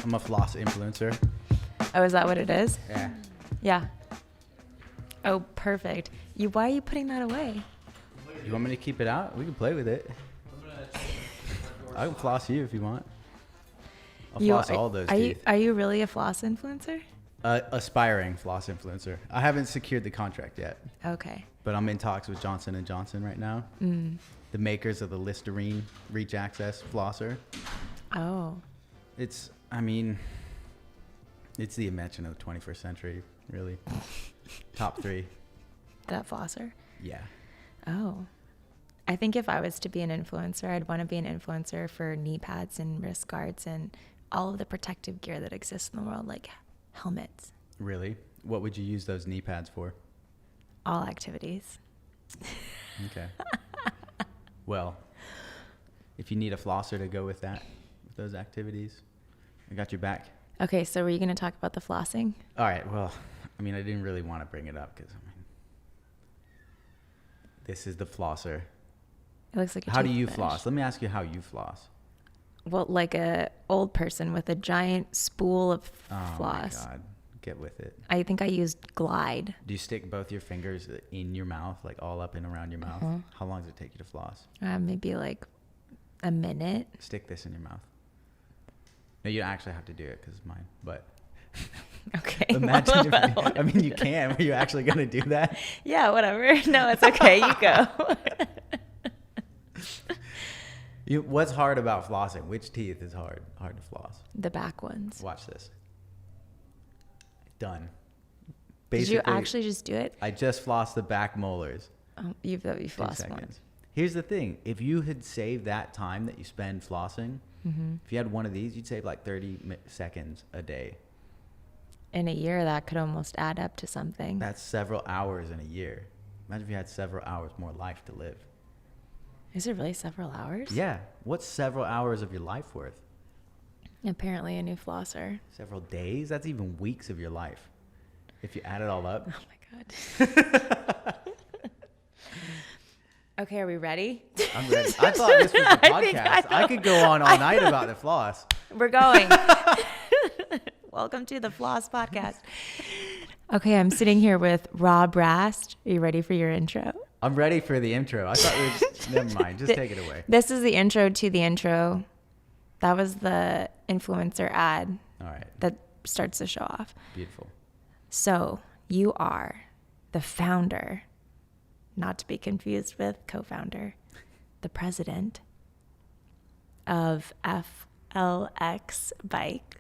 I'm a floss influencer. Oh, is that what it is? Yeah. Yeah. Oh, perfect. Why are you putting that away? You want me to keep it out? We can play with it. I can floss you if you want. I'll floss all those teeth. Are you really a floss influencer? Aspiring floss influencer. I haven't secured the contract yet. Okay. But I'm in talks with Johnson & Johnson right now. The makers of the Listerine Reach Access flosser. Oh. It's the invention of the 21st century, really. Top 3. That flosser? Yeah. Oh. I think if I was to be an influencer, I'd want to be an influencer for knee pads and wrist guards and all of the protective gear that exists in the world, like helmets. Really? What would you use those knee pads for? All activities. Okay. Well, if you need a flosser to go with those activities, I got your back. Okay, so were you going to talk about the flossing? All right. Well, I didn't really want to bring it up because this is the flosser. It looks like a How do you toothbrush. floss? Let me ask you how you floss. Well, like a old person with a giant spool of floss. Oh my God. Get with it. I think I used Glide. Do you stick both your fingers in your mouth, like all up and around your mouth? How long does it take you to floss? Maybe like a minute. Stick this in your mouth. No, you don't actually have to do it because it's mine, but... Okay. Imagine if you can. Were you actually going to do that? Yeah, whatever. No, it's okay. You go. What's hard about flossing? Which teeth is hard to floss? The back ones. Watch this. Done. Did you actually just do it? I just flossed the back molars. Oh, you flossed one. Here's the thing. If you had saved that time that you spend flossing, if you had one of these, you'd save like 30 seconds a day. In a year, that could almost add up to something. That's several hours in a year. Imagine if you had several hours more life to live. Is it really several hours? Yeah. What's several hours of your life worth? Apparently a new flosser. Several days? That's even weeks of your life. If you add it all up. Oh my God. Okay, are we ready? I'm ready. I thought this was a podcast. I could go on all night about the floss. We're going. Welcome to the Floss Podcast. Okay, I'm sitting here with Rob Rast. Are you ready for your intro? I'm ready for the intro. I thought we were just... Never mind. Just take it away. This is the intro to the intro. That was the influencer ad. All right. That starts the show off. Beautiful. So you are the founder, not to be confused with co-founder, the president of FLX Bike,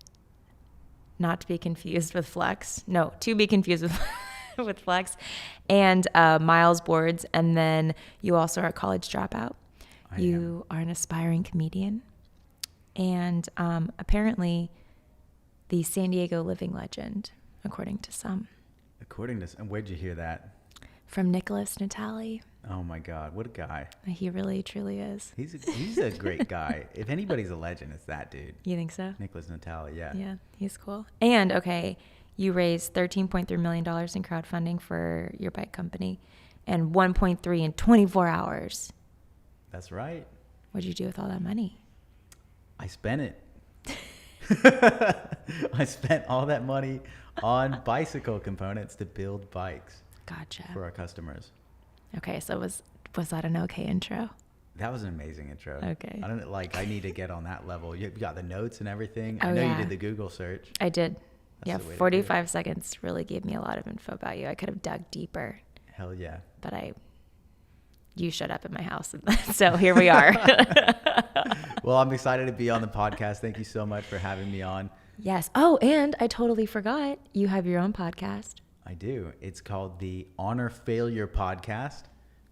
not to be confused with Flex. No, to be confused with with Flex, and Miles Boards. And then you also are a college dropout. You are an aspiring comedian. And apparently the San Diego living legend, according to some. And where'd you hear that? From Nicholas Natali. Oh my God, what a guy. He really, truly is. He's a great guy. If anybody's a legend, it's that dude. You think so? Nicholas Natali, yeah. Yeah, he's cool. And, okay, you raised $13.3 million in crowdfunding for your bike company and 1.3 in 24 hours. That's right. What'd you do with all that money? I spent it. I spent all that money on bicycle components to build bikes. Gotcha. For our customers. Okay, so was that an okay intro? That was an amazing intro. Okay. I need to get on that level. You got the notes and everything. Oh, I know yeah. you did the Google search. I did. That's the way to do 45 seconds really gave me a lot of info about you. I could have dug deeper. Hell yeah. But you showed up at my house. So here we are. Well, I'm excited to be on the podcast. Thank you so much for having me on. Yes. Oh, and I totally forgot. You have your own podcast. I do. It's called the Honor Failure Podcast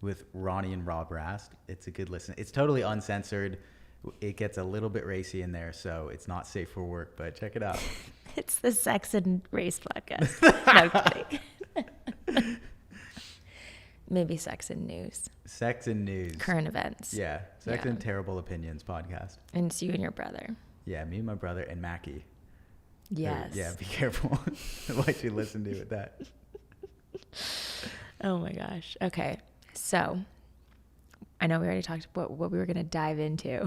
with Ronnie and Rob Rast. It's a good listen. It's totally uncensored. It gets a little bit racy in there, so it's not safe for work, but check it out. It's the Sex and Race podcast. No kidding. Maybe Sex and News. Sex and News. Current events. Yeah. Sex and Terrible Opinions podcast. And it's you and your brother. Yeah, me and my brother and Mackie. Yes. Yeah, be careful what you listen to with that. Oh my gosh. Okay. So I know we already talked about what we were going to dive into.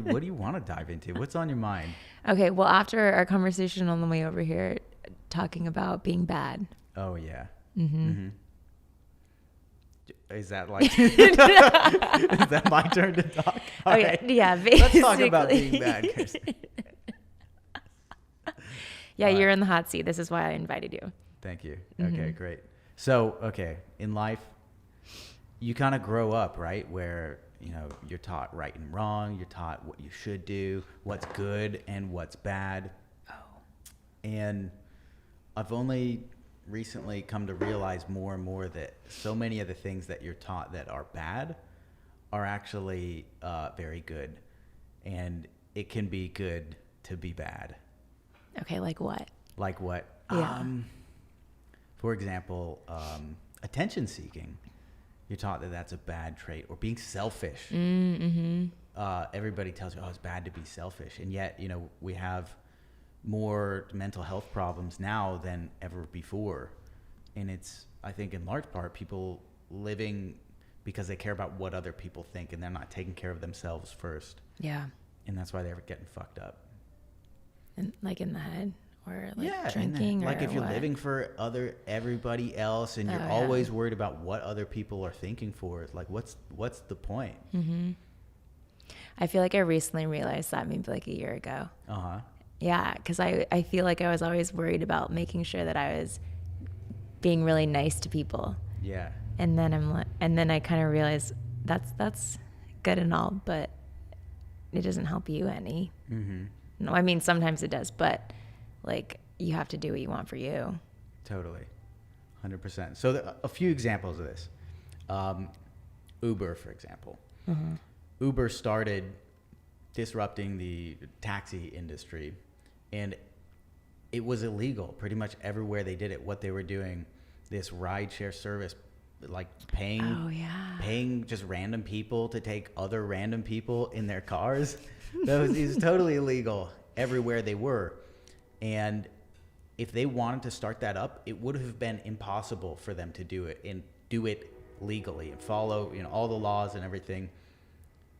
What do you want to dive into? What's on your mind? Okay, well, after our conversation on the way over here, talking about being bad. Oh, yeah. Mm-hmm. Is that like, is that my turn to talk? All Okay, right. yeah, basically. Let's talk about being bad, Kirsten. Yeah, you're in the hot seat. This is why I invited you. Thank you. Okay, great. So, okay, in life, you kind of grow up, right? Where, you know, you're taught right and wrong. You're taught what you should do, what's good and what's bad. Oh. And I've only recently come to realize more and more that so many of the things that you're taught that are bad are actually very good. And it can be good to be bad. Okay, like what? Like what? Yeah. For example, attention seeking. You're taught that that's a bad trait, or being selfish. Mm-hmm. Everybody tells you, oh, it's bad to be selfish. And yet, you know, we have more mental health problems now than ever before. And it's, I think, in large part, people living because they care about what other people think, and they're not taking care of themselves first. Yeah. And that's why they're getting fucked up. And like in the head, or like Yeah, drinking, like or if you're what? living for everybody else, and you're always worried about what other people are thinking for, it's like, what's the point? Mm-hmm. I feel like I recently realized that maybe like a year ago. Uh-huh. Yeah, because I feel like I was always worried about making sure that I was being really nice to people. Yeah. And then I kind of realized that's good and all, but it doesn't help you any. Mm-hmm. No, I mean sometimes it does, but like you have to do what you want for you. Totally. 100%. So a few examples of this. Uber, for example. Mm-hmm. Uber started disrupting the taxi industry, and it was illegal pretty much everywhere they did it. What they were doing, this rideshare service, like paying just random people to take other random people in their cars. It was totally illegal everywhere they were. And if they wanted to start that up, it would have been impossible for them to do it and do it legally and follow, you know, all the laws and everything.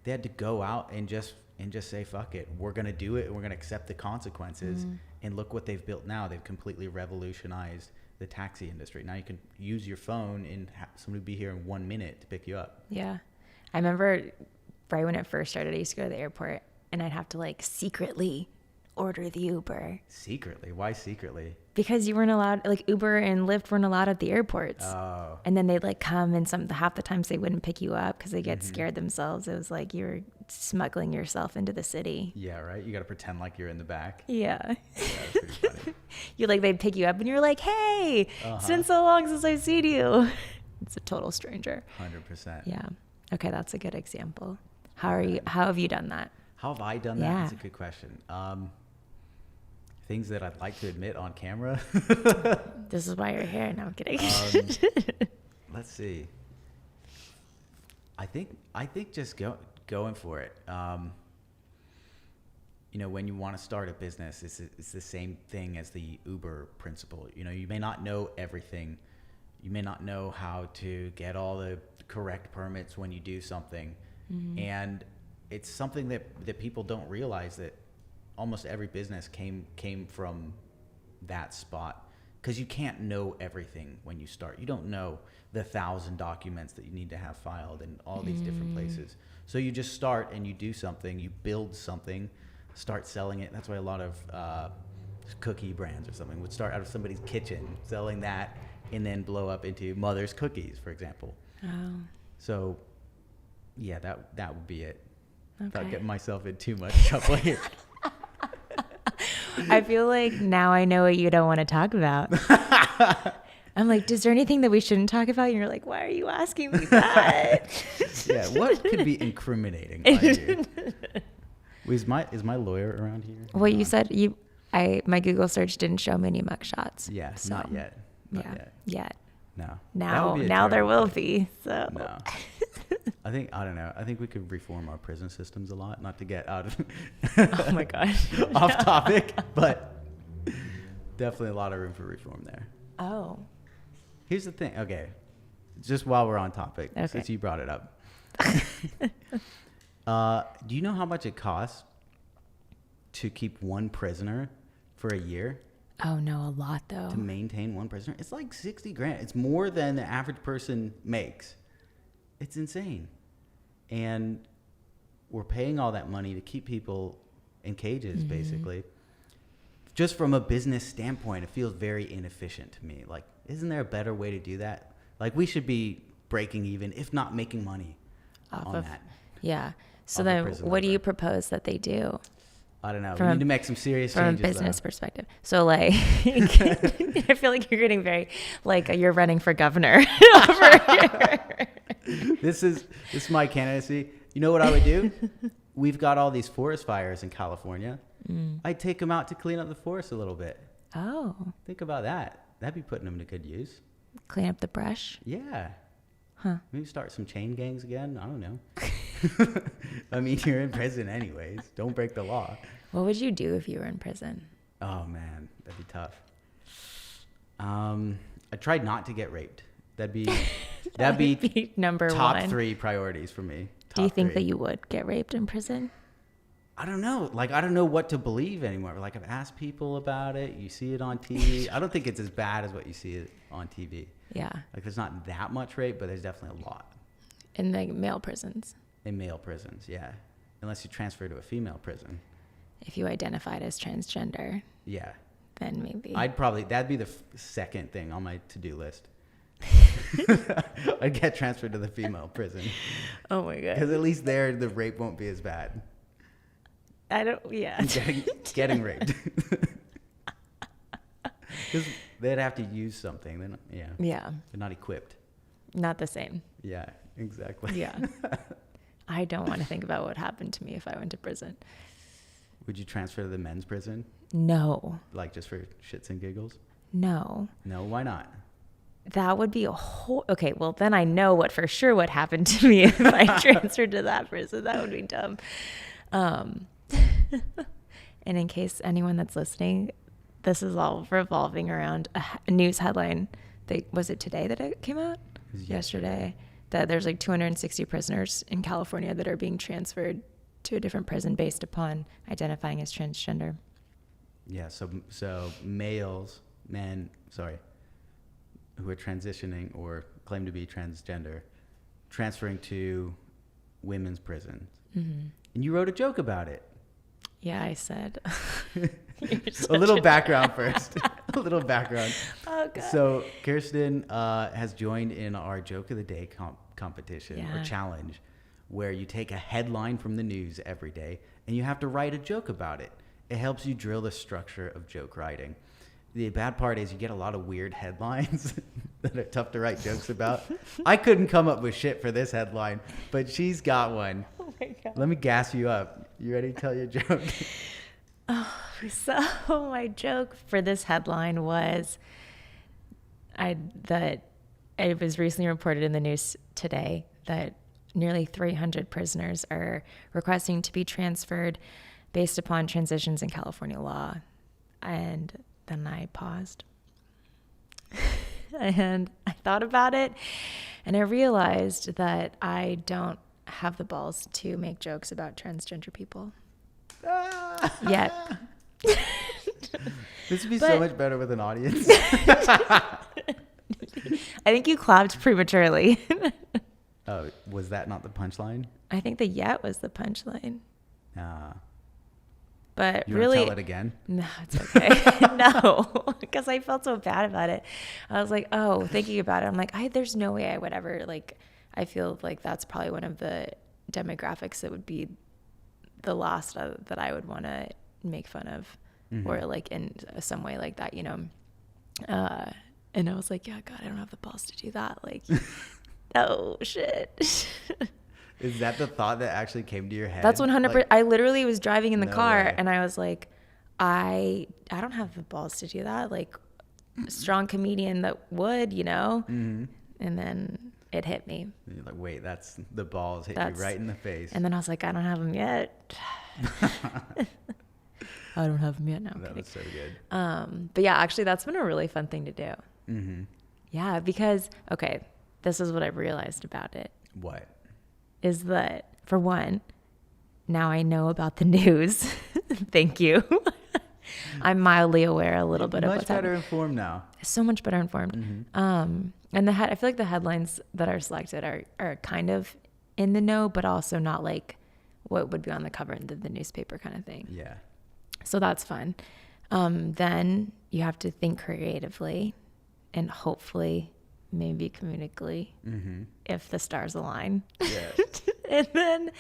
They had to go out and just say, fuck it, we're going to do it, and we're going to accept the consequences. And look what they've built now. They've completely revolutionized the taxi industry. Now you can use your phone and have somebody be here in 1 minute to pick you up. Yeah. I remember right when it first started, I used to go to the airport and I'd have to like secretly order the Uber. Secretly? Why secretly? Because you weren't allowed, like Uber and Lyft weren't allowed at the airports. Oh. And then they'd like come, and half the times they wouldn't pick you up because they get scared themselves. It was like you were smuggling yourself into the city. Yeah, right? You got to pretend like you're in the back. Yeah. Yeah, that's pretty funny. They'd pick you up and you're like, hey, it's been so long since I've seen you. It's a total stranger. 100%. Yeah. Okay, that's a good example. How have you done that? How have I done that? That's a good question. Things that I'd like to admit on camera. This is why you're here. No, I'm kidding. Let's see. I think just going for it. You know, when you want to start a business, it's the same thing as the Uber principle. You know, you may not know everything. You may not know how to get all the correct permits when you do something. And it's something that people don't realize, that almost every business came from that spot, because you can't know everything when you start. You don't know the 1,000 documents that you need to have filed in all these different places. So you just start and you do something, you build something, start selling it. That's why a lot of cookie brands or something would start out of somebody's kitchen selling that, and then blow up into Mother's Cookies, for example. Oh. So yeah, that would be it. Okay. Without getting myself in too much trouble here. I feel like now I know what you don't want to talk about. I'm like, is there anything that we shouldn't talk about? And you're like, why are you asking me that? Yeah, what could be incriminating on you? Is my lawyer around here? Well, you said my Google search didn't show many mugshots. Yeah, so, not yet. Not yet. No. Now there will be. So. No. I don't know. I think we could reform our prison systems a lot, not to get out of Oh my gosh. off topic, but definitely a lot of room for reform there. Oh. Here's the thing. Okay. Just while we're on topic, since you brought it up. Do you know how much it costs to keep one prisoner for a year? Oh no, a lot though. To maintain one prisoner, it's like 60 grand. It's more than the average person makes. It's insane. And we're paying all that money to keep people in cages, basically. Just from a business standpoint, it feels very inefficient to me. Like, isn't there a better way to do that? Like, we should be breaking even, if not making money on that. Yeah. So then what do you propose that they do? I don't know. We need to make some serious changes. From a business perspective. So like, I feel like you're getting very, like you're running for governor over here. This is my candidacy. You know what I would do? We've got all these forest fires in California. I'd take them out to clean up the forest a little bit. Oh. Think about that. That'd be putting them to good use. Clean up the brush? Yeah. Huh. Maybe start some chain gangs again. I don't know. I mean, you're in prison anyways. Don't break the law. What would you do if you were in prison? Oh, man. That'd be tough. I tried not to get raped. That'd be number top one. 3 priorities for me. Do you think that you would get raped in prison? I don't know. Like, I don't know what to believe anymore. Like, I've asked people about it. You see it on TV. I don't think it's as bad as what you see it on TV. Yeah. Like, there's not that much rape, but there's definitely a lot. In the male prisons? In male prisons, yeah. Unless you transfer to a female prison. If you identified as transgender. Yeah. Then maybe. That'd be the second thing on my to-do list. I'd get transferred to the female prison. Oh my God. Because at least there, the rape won't be as bad. Getting raped. Because they'd have to use something. Yeah. They're not equipped. Not the same. Yeah, exactly. Yeah. I don't want to think about what would happen to me if I went to prison. Would you transfer to the men's prison? No. Like just for shits and giggles? No. No, why not? That would be a whole... Okay, well, then I know what for sure would happen to me if I transferred to that prison. That would be dumb. And in case anyone that's listening, this is all revolving around a news headline. Was it today that it came out? It was yesterday. That there's like 260 prisoners in California that are being transferred to a different prison based upon identifying as transgender. Yeah, so who are transitioning or claim to be transgender, transferring to women's prisons. Mm-hmm. And you wrote a joke about it. Yeah, I said. A little background first. A little background. Oh, God. So Kirsten has joined in our Joke of the Day competition or challenge, where you take a headline from the news every day and you have to write a joke about it. It helps you drill the structure of joke writing. The bad part is you get a lot of weird headlines that are tough to write jokes about. I couldn't come up with shit for this headline, but she's got one. Oh my God. Let me gas you up. You ready to tell your joke? So my joke for this headline was that it was recently reported in the news today that nearly 300 prisoners are requesting to be transferred based upon transitions in California law. And then I paused and I thought about it and I realized that I don't have the balls to make jokes about transgender people yet. This would be so much better with an audience. I think you clapped prematurely. Oh, was that not the punchline? I think the yet was the punchline. But you really, want to tell it again? No, it's okay. No, because I felt so bad about it. I was like, oh, thinking about it, I'm like, there's no way I would ever, like, I feel like that's probably one of the demographics that would be the last that I would want to make fun of, or like in some way like that, you know. And I was like, yeah, God, I don't have the balls to do that. Like, oh shit. Is that the thought that actually came to your head? That's 100%. Like, I literally was driving in the car way. and I was like, I don't have the balls to do that. Like, a strong comedian that would, you know? Mm-hmm. And then it hit me. And you're like, wait, that's the balls hit you right in the face. And then I was like, I don't have them yet. I don't have them yet. No, that was so good. But yeah, actually, that's been a really fun thing to do. Mm-hmm. Yeah, because, okay, this is what I've realized about it. What? is that, for one, now I know about the news. Thank you. I'm mildly aware a little bit of what's happening. Much better informed now. So much better informed. Mm-hmm. And I feel like the headlines that are selected are kind of in the know, but also not like what would be on the cover of the newspaper kind of thing. Yeah. So that's fun. Then you have to think creatively and hopefully maybe comedically if the stars align. Yeah. And then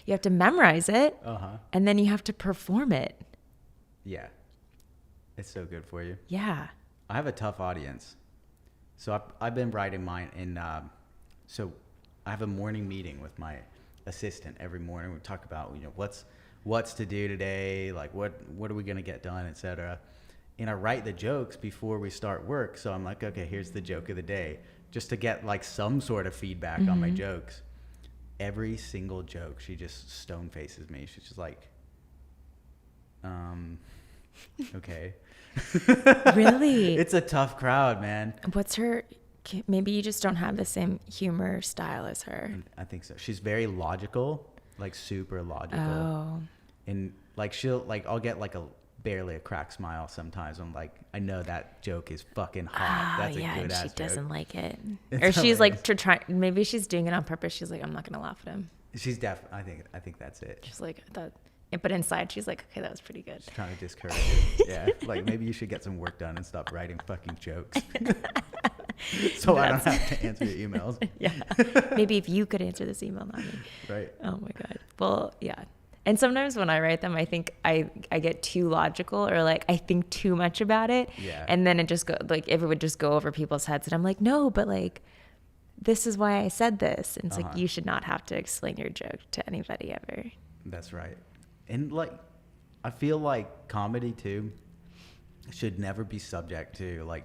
you have to memorize it. Uh-huh. And then you have to perform it. Yeah. It's so good for you. Yeah. I have a tough audience. So I've been writing mine so I have a morning meeting with my assistant every morning. We talk about, what's to do today, like what are we going to get done, etc. And I write the jokes before we start work. So I'm like, okay, here's the joke of the day, just to get like some sort of feedback on my jokes. Every single joke, she just stone faces me. She's just like, okay. Really? It's a tough crowd, man. What's her, maybe you just don't have the same humor style as her. I think so. She's very logical, like super logical. Oh. And like I'll get like barely a crack smile sometimes. I'm like, I know that joke is fucking hot. That's a good ass joke. She doesn't like it. It's or she's hilarious. like maybe she's doing it on purpose. She's like, I'm not gonna laugh at him. She's definitely, I think that's it. She's like, I thought, but inside she's like, okay, that was pretty good. She's trying to discourage it. Yeah. Like maybe you should get some work done and stop writing fucking jokes. So I don't have to answer your emails. Yeah. Maybe if you could answer this email, not me. Right. Oh my God. Well, yeah. And sometimes when I write them, I think I get too logical or like I think too much about it. Yeah. And then it just it would just go over people's heads. And I'm like, no, but like, this is why I said this. And it's like, you should not have to explain your joke to anybody ever. That's right. And like, I feel like comedy too should never be subject to like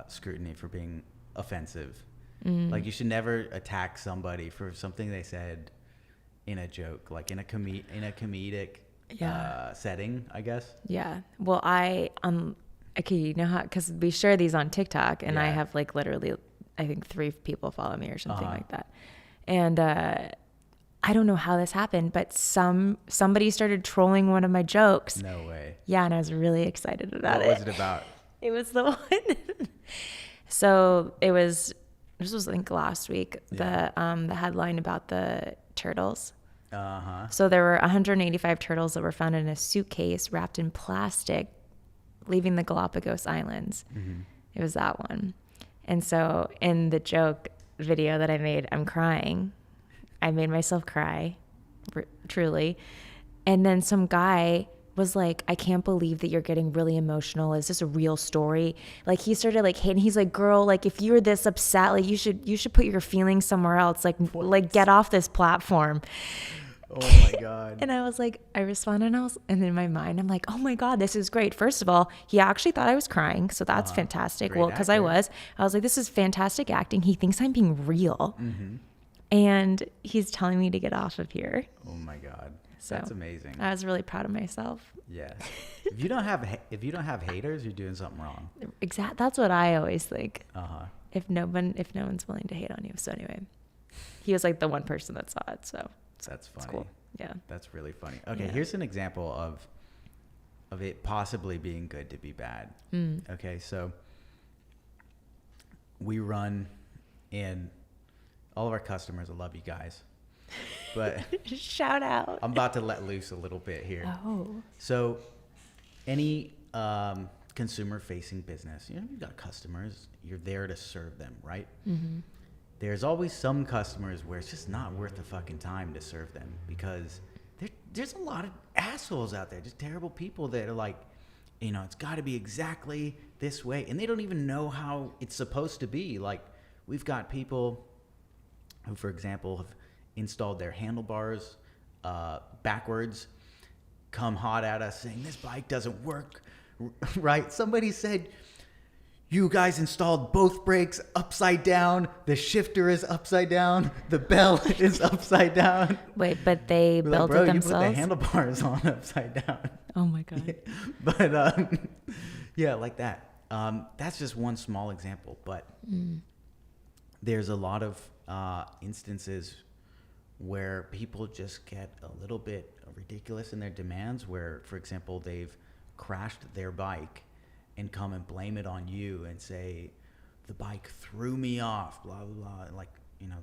scrutiny for being offensive. Like you should never attack somebody for something they said in a joke, like in a comedic setting, I guess. Yeah. Well, okay, you know how, because we share these on TikTok and I have like literally, I think 3 people follow me or something like that. And I don't know how this happened, but somebody started trolling one of my jokes. No way. Yeah, and I was really excited about it. What was it about? It was the one. So this was I think last week, the headline about the turtles. So there were 185 turtles that were found in a suitcase wrapped in plastic, leaving the Galapagos Islands. It was that one. And so in the joke video that I made, I'm crying. I made myself cry, truly. And then some guy was like, I can't believe that you're getting really emotional. Is this a real story? Like he started like hating. He's like, girl, like if you're this upset, like you should put your feelings somewhere else. Like get off this platform. Oh my God. And I was like, I responded and in my mind, I'm like, oh my God, this is great. First of all, he actually thought I was crying. So that's fantastic. Great Well, because I was like, this is fantastic acting. He thinks I'm being real. And he's telling me to get off of here. Oh my God. So that's amazing. I was really proud of myself. Yeah. If you don't have haters, you're doing something wrong. That's what I always think. If no one's willing to hate on you. So anyway, he was like the one person that saw it. So that's funny. it's cool. Yeah. That's really funny. Okay. Here's an example of it possibly being good to be bad. Okay. So we run in all of our customers. I love you guys. But shout out. I'm about to let loose a little bit here. Oh. So any consumer facing business, you got customers, you're there to serve them, right? There's always some customers where it's just not worth the fucking time to serve them because there's a lot of assholes out there, just terrible people that are like, it's got to be exactly this way. And they don't even know how it's supposed to be. Like we've got people who, for example, have installed their handlebars backwards, come hot at us saying this bike doesn't work right. Somebody said you guys installed both brakes upside down, the shifter is upside down, the bell is upside down. But they We're built like, bro, it themselves? you put the handlebars on upside down. Oh my God. Yeah. But yeah, like that. That's just one small example, but there's a lot of instances where people just get a little bit ridiculous in their demands, where, for example, they've crashed their bike and come and blame it on you and say, the bike threw me off, blah, blah, blah. Like,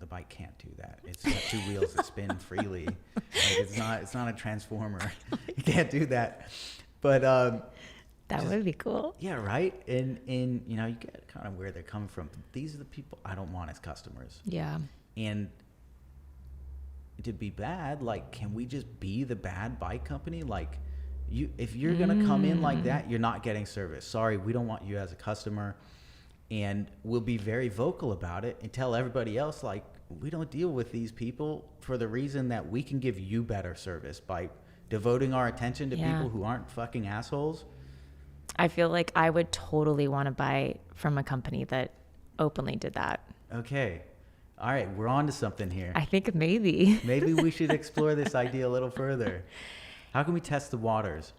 the bike can't do that. It's got two wheels that spin freely. Like, it's not a transformer. You can't do that. But that would be cool. Yeah, right? And you get kind of where they're coming from. These are the people I don't want as customers. Yeah. And to be bad, like, can we just be the bad bike company? Like, if you're going to come in like that, you're not getting service. Sorry, we don't want you as a customer. And we'll be very vocal about it and tell everybody else, like, we don't deal with these people for the reason that we can give you better service by devoting our attention to people who aren't fucking assholes. I feel like I would totally want to buy from a company that openly did that. Okay. All right. We're on to something here. I think maybe. Maybe we should explore this idea a little further. How can we test the waters?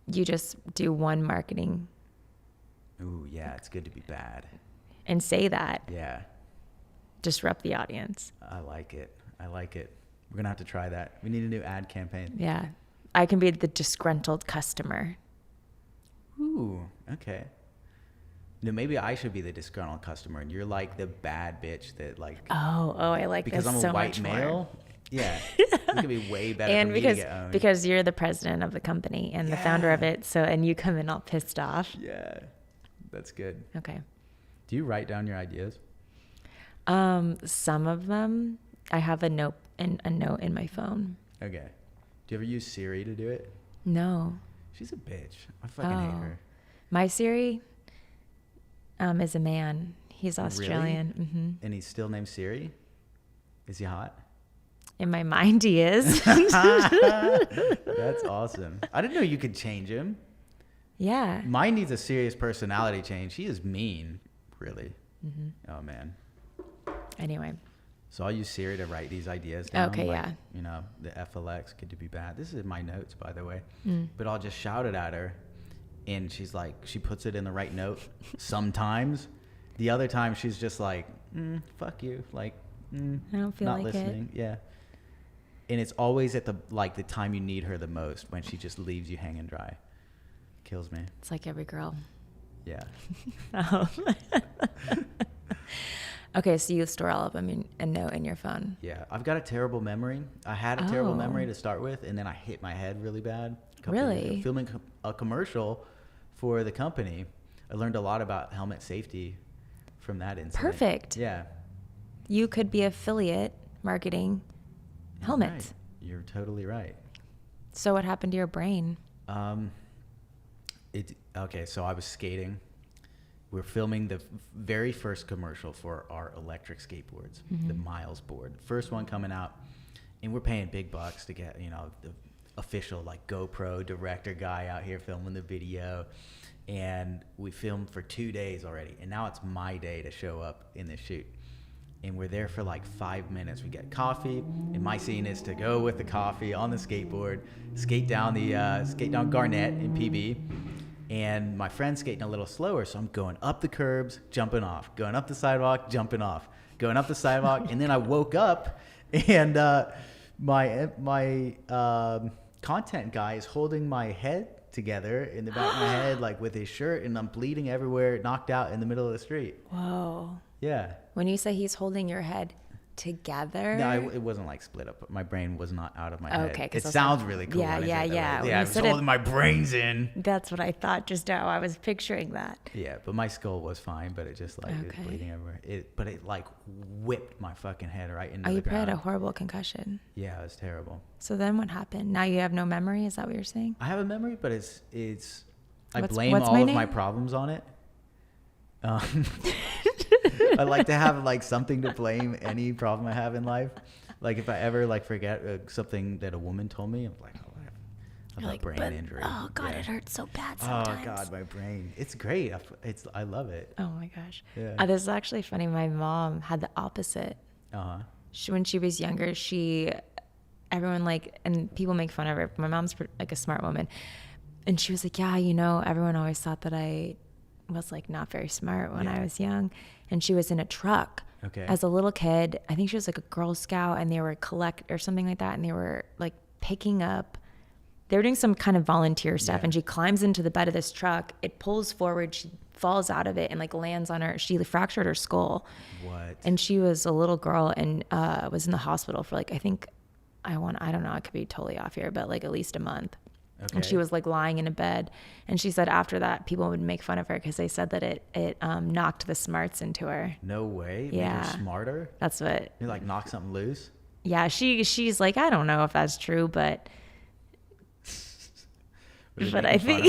You just do one marketing. Ooh, yeah. It's good to be bad. And say that. Yeah. Disrupt the audience. I like it. We're going to have to try that. We need a new ad campaign. Yeah. I can be the disgruntled customer. Ooh, okay. No, maybe I should be the disgruntled customer, and you're like the bad bitch that like. Oh, I like because this I'm a so white much male. more. Yeah, it could be way better. And for me to get owned. because you're the president of the company and the founder of it, and you come in all pissed off. Yeah, that's good. Okay. Do you write down your ideas? Some of them, I have a note in my phone. Okay. Do you ever use Siri to do it? No. She's a bitch. I fucking hate her. My Siri is a man. He's Australian. Really? Mm-hmm. And he's still named Siri? Is he hot? In my mind, he is. That's awesome. I didn't know you could change him. Yeah. Mine needs a serious personality change. He is mean, really. Mm-hmm. Oh, man. Anyway. So I'll use Siri to write these ideas down. Okay, like, yeah. The FLX, good to be bad. This is in my notes, by the way. Mm. But I'll just shout it at her, and she's like, she puts it in the right note sometimes. The other time, she's just like, fuck you. Like, I don't feel not like listening. Yeah. And it's always at the time you need her the most, when she just leaves you hanging dry. Kills me. It's like every girl. Yeah. Oh. Okay, so you store all of them in a note in your phone. Yeah, I've got a terrible memory. I had a terrible memory to start with, and then I hit my head really bad. Really? Filming a commercial for the company, I learned a lot about helmet safety from that incident. Perfect. Yeah. You could be affiliate marketing helmets. Right. You're totally right. So what happened to your brain? Okay, so I was skating. We're filming the very first commercial for our electric skateboards, the Miles board. First one coming out, and we're paying big bucks to get, the official like GoPro director guy out here filming the video. And we filmed for 2 days already, and now it's my day to show up in this shoot. And we're there for like 5 minutes. We get coffee, and my scene is to go with the coffee on the skateboard, skate down Garnett in PB. And my friend's skating a little slower, so I'm going up the curbs, jumping off, going up the sidewalk, jumping off, going up the sidewalk. And then I woke up, and my content guy is holding my head together in the back of my head, like with his shirt, and I'm bleeding everywhere, knocked out in the middle of the street. Whoa. Yeah. When you say he's holding your head together. No, it wasn't like split up. My brain was not out of my head. Okay. It sounds really cool. Yeah. I was holding my brains in. That's what I thought just now. I was picturing that. Yeah, but my skull was fine, but it just it was bleeding everywhere. But it like whipped my fucking head right into the You ground. had a horrible concussion. Yeah, it was terrible. So then what happened? Now you have no memory? Is that what you're saying? I have a memory, but it's I blame what's all my of name? my problems on it. I like to have like something to blame any problem I have in life. Like if I ever like forget something that a woman told me, I'm like, oh, I have a brain injury. Oh God, it hurts so bad sometimes. Oh God, my brain. It's great. I love it. Oh my gosh. Yeah. This is actually funny. My mom had the opposite. When she was younger, everyone and people make fun of her. My mom's like a smart woman, and she was like, yeah, everyone always thought that I was like not very smart when I was young. And she was in a truck Okay. as a little kid. I think she was like a Girl Scout, and they were or something like that. And they were like picking up, they were doing some kind of volunteer stuff. Yeah. And she climbs into the bed of this truck. It pulls forward. She falls out of it and like lands on her. She fractured her skull. What? And she was a little girl and was in the hospital for like, I think, I don't know, I could be totally off here, but like at least a month. Okay. And she was like lying in a bed. And she said after that, people would make fun of her because they said that it knocked the smarts into her. No way. Yeah. Made her smarter. That's what. You like knock something loose. Yeah, she's like, I don't know if that's true, but I think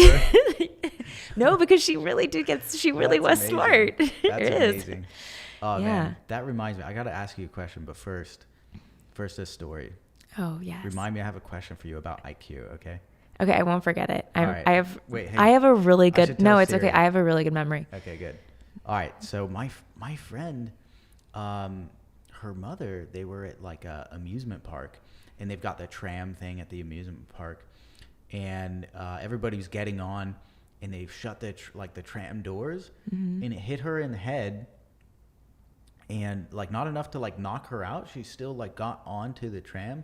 no, because she really was smart. That's It is. amazing. Oh Yeah. man, that reminds me. I got to ask you a question, but first this story. Oh yes. Remind me, I have a question for you about IQ. Okay. Okay, I won't forget it. All right. I have. Wait, hey, I have a really I good. should No, tell it's Siri. okay. I have a really good memory. Okay, good. All right. So my friend, her mother, they were at like a amusement park, and they've got the tram thing at the amusement park, and everybody was getting on, and they shut the tram doors, and it hit her in the head, and like not enough to like knock her out. She still like got onto the tram,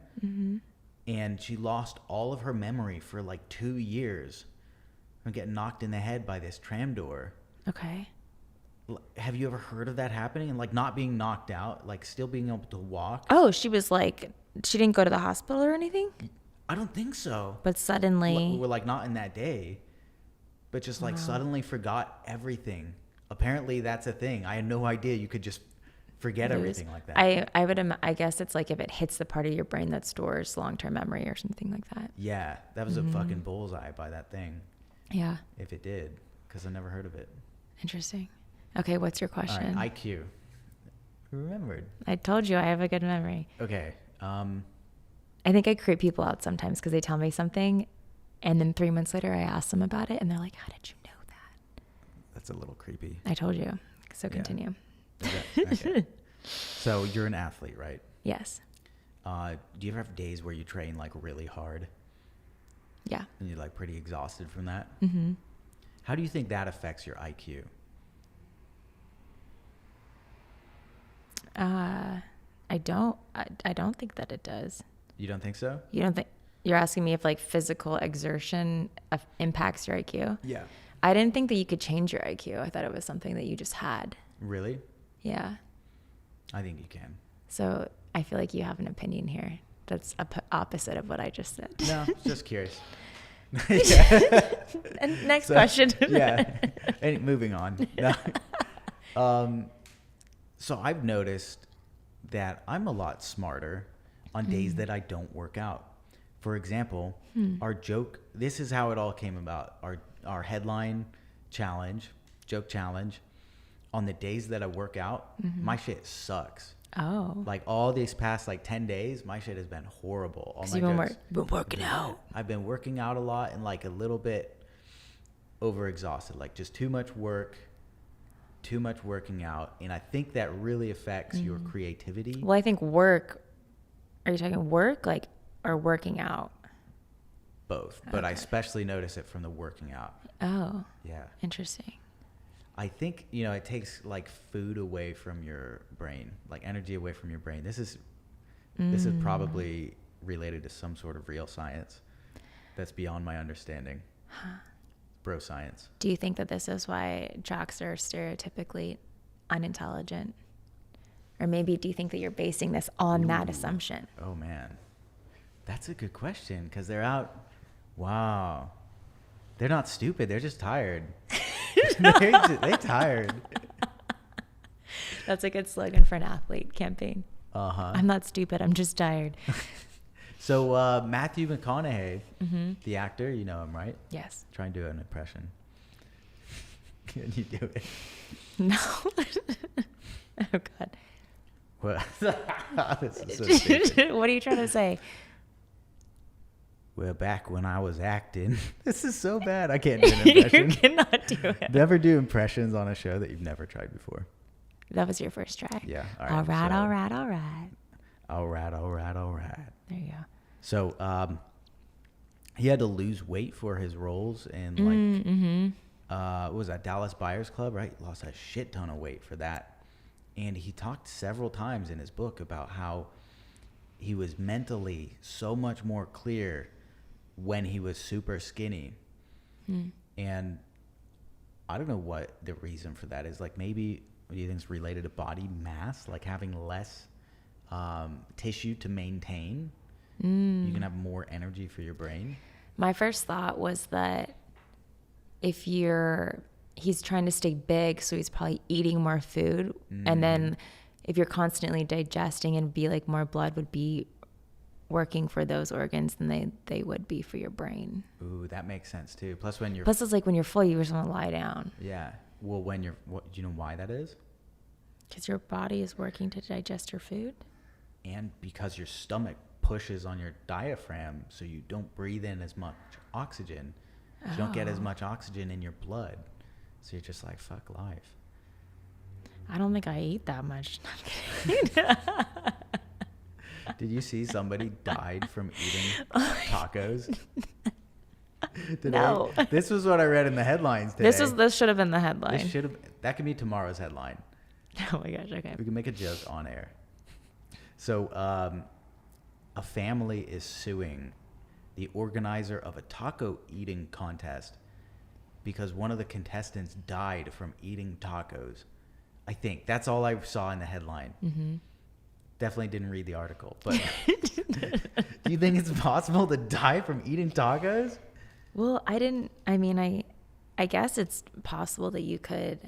and she lost all of her memory for like 2 years from getting knocked in the head by this tram door. Okay. Have you ever heard of that happening and like not being knocked out, like still being able to walk? Oh, she was like, she didn't go to the hospital or anything, I don't think so. but suddenly. We're like not in that day, but just like suddenly forgot everything. Apparently that's a thing. I had no idea you could just forget everything like that. I guess it's like if it hits the part of your brain that stores long-term memory or something like that. Yeah, that was a fucking bullseye by that thing. Yeah. If it did, because I never heard of it. Interesting. Okay, what's your All question? right, IQ. Remembered. I told you I have a good memory. Okay. I think I creep people out sometimes because they tell me something, and then 3 months later I ask them about it, and they're like, "How did you know that?" That's a little creepy. I told you. So Yeah. continue. Okay. So you're an athlete, right? Yes. Do you ever have days where you train like really hard Yeah. and you're like pretty exhausted from that? Mm-hmm. How do you think that affects your IQ? I don't think that it does. You don't think so? You don't think you're asking me if like physical exertion impacts your IQ? Yeah. I didn't think that you could change your IQ. I thought it was something that you just had. Really? Yeah. I think you can. So I feel like you have an opinion here that's opposite of what I just said. No, just curious. And next question. Yeah. And moving on. No. So I've noticed that I'm a lot smarter on days that I don't work out. For example, our joke, this is how it all came about. Our headline challenge, joke challenge, on the days that I work out, my shit sucks. Oh. Like all these past like 10 days, my shit has been horrible. All my You've jokes. been working out. I've been working out a lot and like a little bit overexhausted, like just too much work, too much working out. And I think that really affects your creativity. Well, I think are you talking work like or working out? Both. But I Okay. especially notice it from the working out. Oh, Yeah. interesting. I think, it takes like food away from your brain, like energy away from your brain. This is probably related to some sort of real science that's beyond my understanding. Bro science. Do you think that this is why jocks are stereotypically unintelligent? Or maybe do you think that you're basing this on that assumption? Oh man. That's a good question because they're out. Wow. They're not stupid. They're just tired. They're tired. That's a good slogan for an athlete campaign. Uh-huh. I'm not stupid. I'm just tired. So Matthew McConaughey, the actor, you know him, right? Yes. Try and do an impression. Can you do it? No. Oh, God. What? This is so stupid. What are you trying to say? Well, back when I was acting. This is so bad. I can't do an impression. You cannot do it. Never do impressions on a show that you've never tried before. That was your first try. Yeah. All right, so- all right, all right. All right. There you go. So he had to lose weight for his roles in what was that, Dallas Buyers Club, right? Lost a shit ton of weight for that. And he talked several times in his book about how he was mentally so much more clear when he was super skinny. And I don't know what the reason for that is. Like, maybe, do you think it's related to body mass? Like having less tissue to maintain, you can have more energy for your brain? My first thought was that he's trying to stay big, so he's probably eating more food. And then if you're constantly digesting, and be like more blood would be working for those organs than they would be for your brain. Ooh, that makes sense too. Plus it's like when you're full, you just want to lie down. Yeah. Well, do you know why that is? Because your body is working to digest your food. And because your stomach pushes on your diaphragm, so you don't breathe in as much oxygen. So you don't get as much oxygen in your blood. So you're just like, fuck life. I don't think I eat that much. I'm kidding. Did you see somebody died from eating tacos today? No. This was what I read in the headlines today. This should have been the headline. That could be tomorrow's headline. Oh my gosh, okay. We can make a joke on air. So a family is suing the organizer of a taco eating contest because one of the contestants died from eating tacos. I think that's all I saw in the headline. Mm-hmm. Definitely didn't read the article, but do you think it's possible to die from eating tacos? Well, I guess it's possible that you could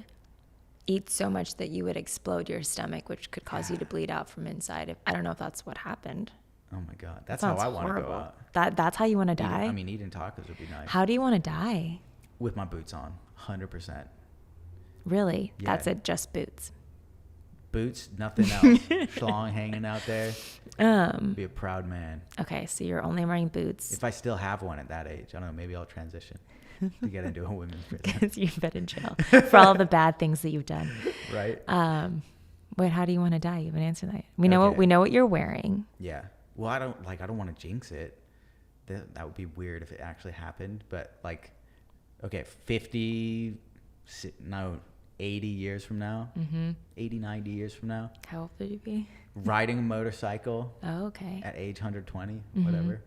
eat so much that you would explode your stomach, which could cause you to bleed out from inside. I don't know if that's what happened. Oh my God. That's how I want to go out. That's how you want to die? Eating tacos would be nice. How do you want to die? With my boots on, 100%. Really? Yeah. That's it, just boots? Boots, nothing else. Schlong hanging out there. Be a proud man. Okay, so you're only wearing boots. If I still have one at that age, I don't know, maybe I'll transition to get into a women's prison. Because you've been in jail for all the bad things that you've done. Right. Wait, how do you want to die? You haven't answered that. We know what you're wearing. Yeah. Well, I don't want to jinx it. That would be weird if it actually happened. But 80 years from now, 80, 90 years from now. How old would you be? Riding a motorcycle. Oh, okay. At age 120, whatever.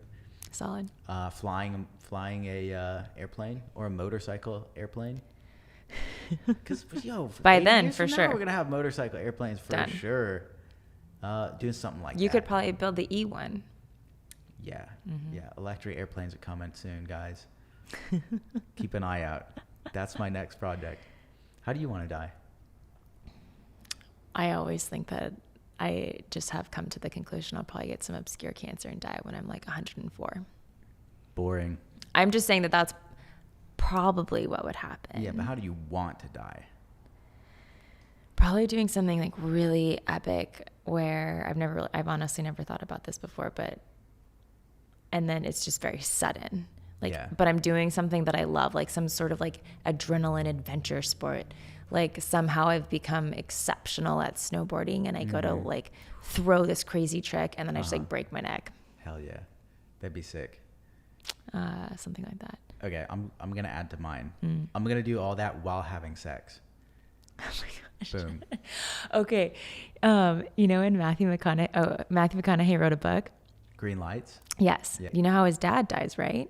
Solid. Flying a airplane or a motorcycle airplane. Because by then, for sure, we're gonna have motorcycle airplanes for sure. Doing something like that. You could probably build the E1. Yeah, yeah. Electric airplanes are coming soon, guys. Keep an eye out. That's my next project. How do you want to die? I always think that I just have come to the conclusion I'll probably get some obscure cancer and die when I'm like 104. Boring. I'm just saying that that's probably what would happen. Yeah, but how do you want to die? Probably doing something like really epic where I've honestly never thought about this before, and then it's just very sudden. But I'm doing something that I love, like some sort of like adrenaline adventure sport. Like somehow I've become exceptional at snowboarding and I go to like throw this crazy trick and then I just like break my neck. Hell yeah. That'd be sick. Something like that. Okay, I'm going to add to mine. I'm going to do all that while having sex. Oh my gosh. Boom. Okay. In Matthew McConaughey wrote a book. Green Lights? Yes. Yeah. You know how his dad dies, right?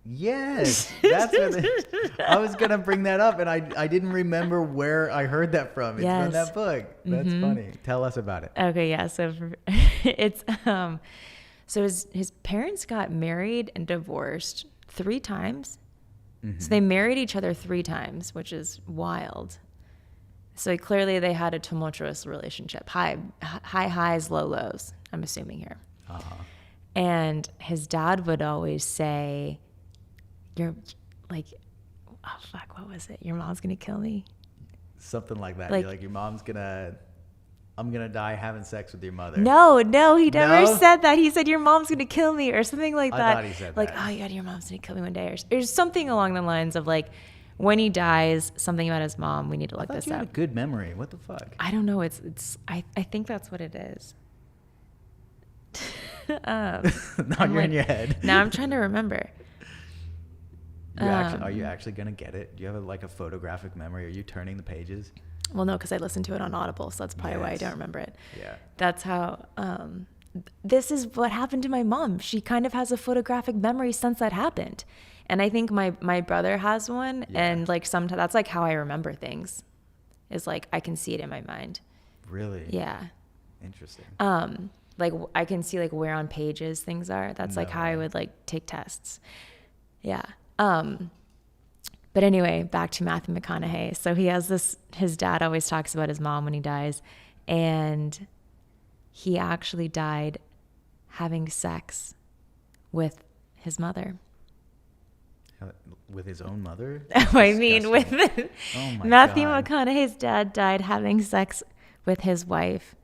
Yes, that's what I was gonna bring that up, and I didn't remember where I heard that from. It's from that book. That's funny. Tell us about it. Okay, yeah. So it's so his parents got married and divorced 3 times. So they married each other 3 times, which is wild. So clearly they had a tumultuous relationship. High highs, low lows. I'm assuming here. And his dad would always say, "You're like, oh fuck, what was it? Your mom's gonna kill me." Something like that. Like, you're like, I'm gonna die having sex with your mother. No, he never said that. He said, "Your mom's gonna kill me," or something like that. I thought he said like, that. "Oh yeah, your mom's gonna kill me one day," or something along the lines of like, when he dies, something about his mom. We need to look this you up. had a good memory. What the fuck? I don't know. I think that's what it is. Now you're in your head. Now I'm trying to remember. Are you actually gonna get it? Do you have a photographic memory? Are you turning the pages? Well, no, because I listened to it on Audible, so that's probably why I Yes. don't remember it. Yeah. That's how. This is what happened to my mom. She kind of has a photographic memory since that happened, and I think my brother has one. Yeah. And like sometimes that's like how I remember things, is like I can see it in my mind. Really? Yeah. Interesting. Like I can see like where on pages things are. That's like No how I way. would like take tests. Yeah. But anyway, back to Matthew McConaughey. So he has this, his dad always talks about his mom when he dies, and he actually died having sex with his mother. With his own mother? I mean, Disgusting. with Oh my Matthew God. McConaughey's dad died having sex with his wife,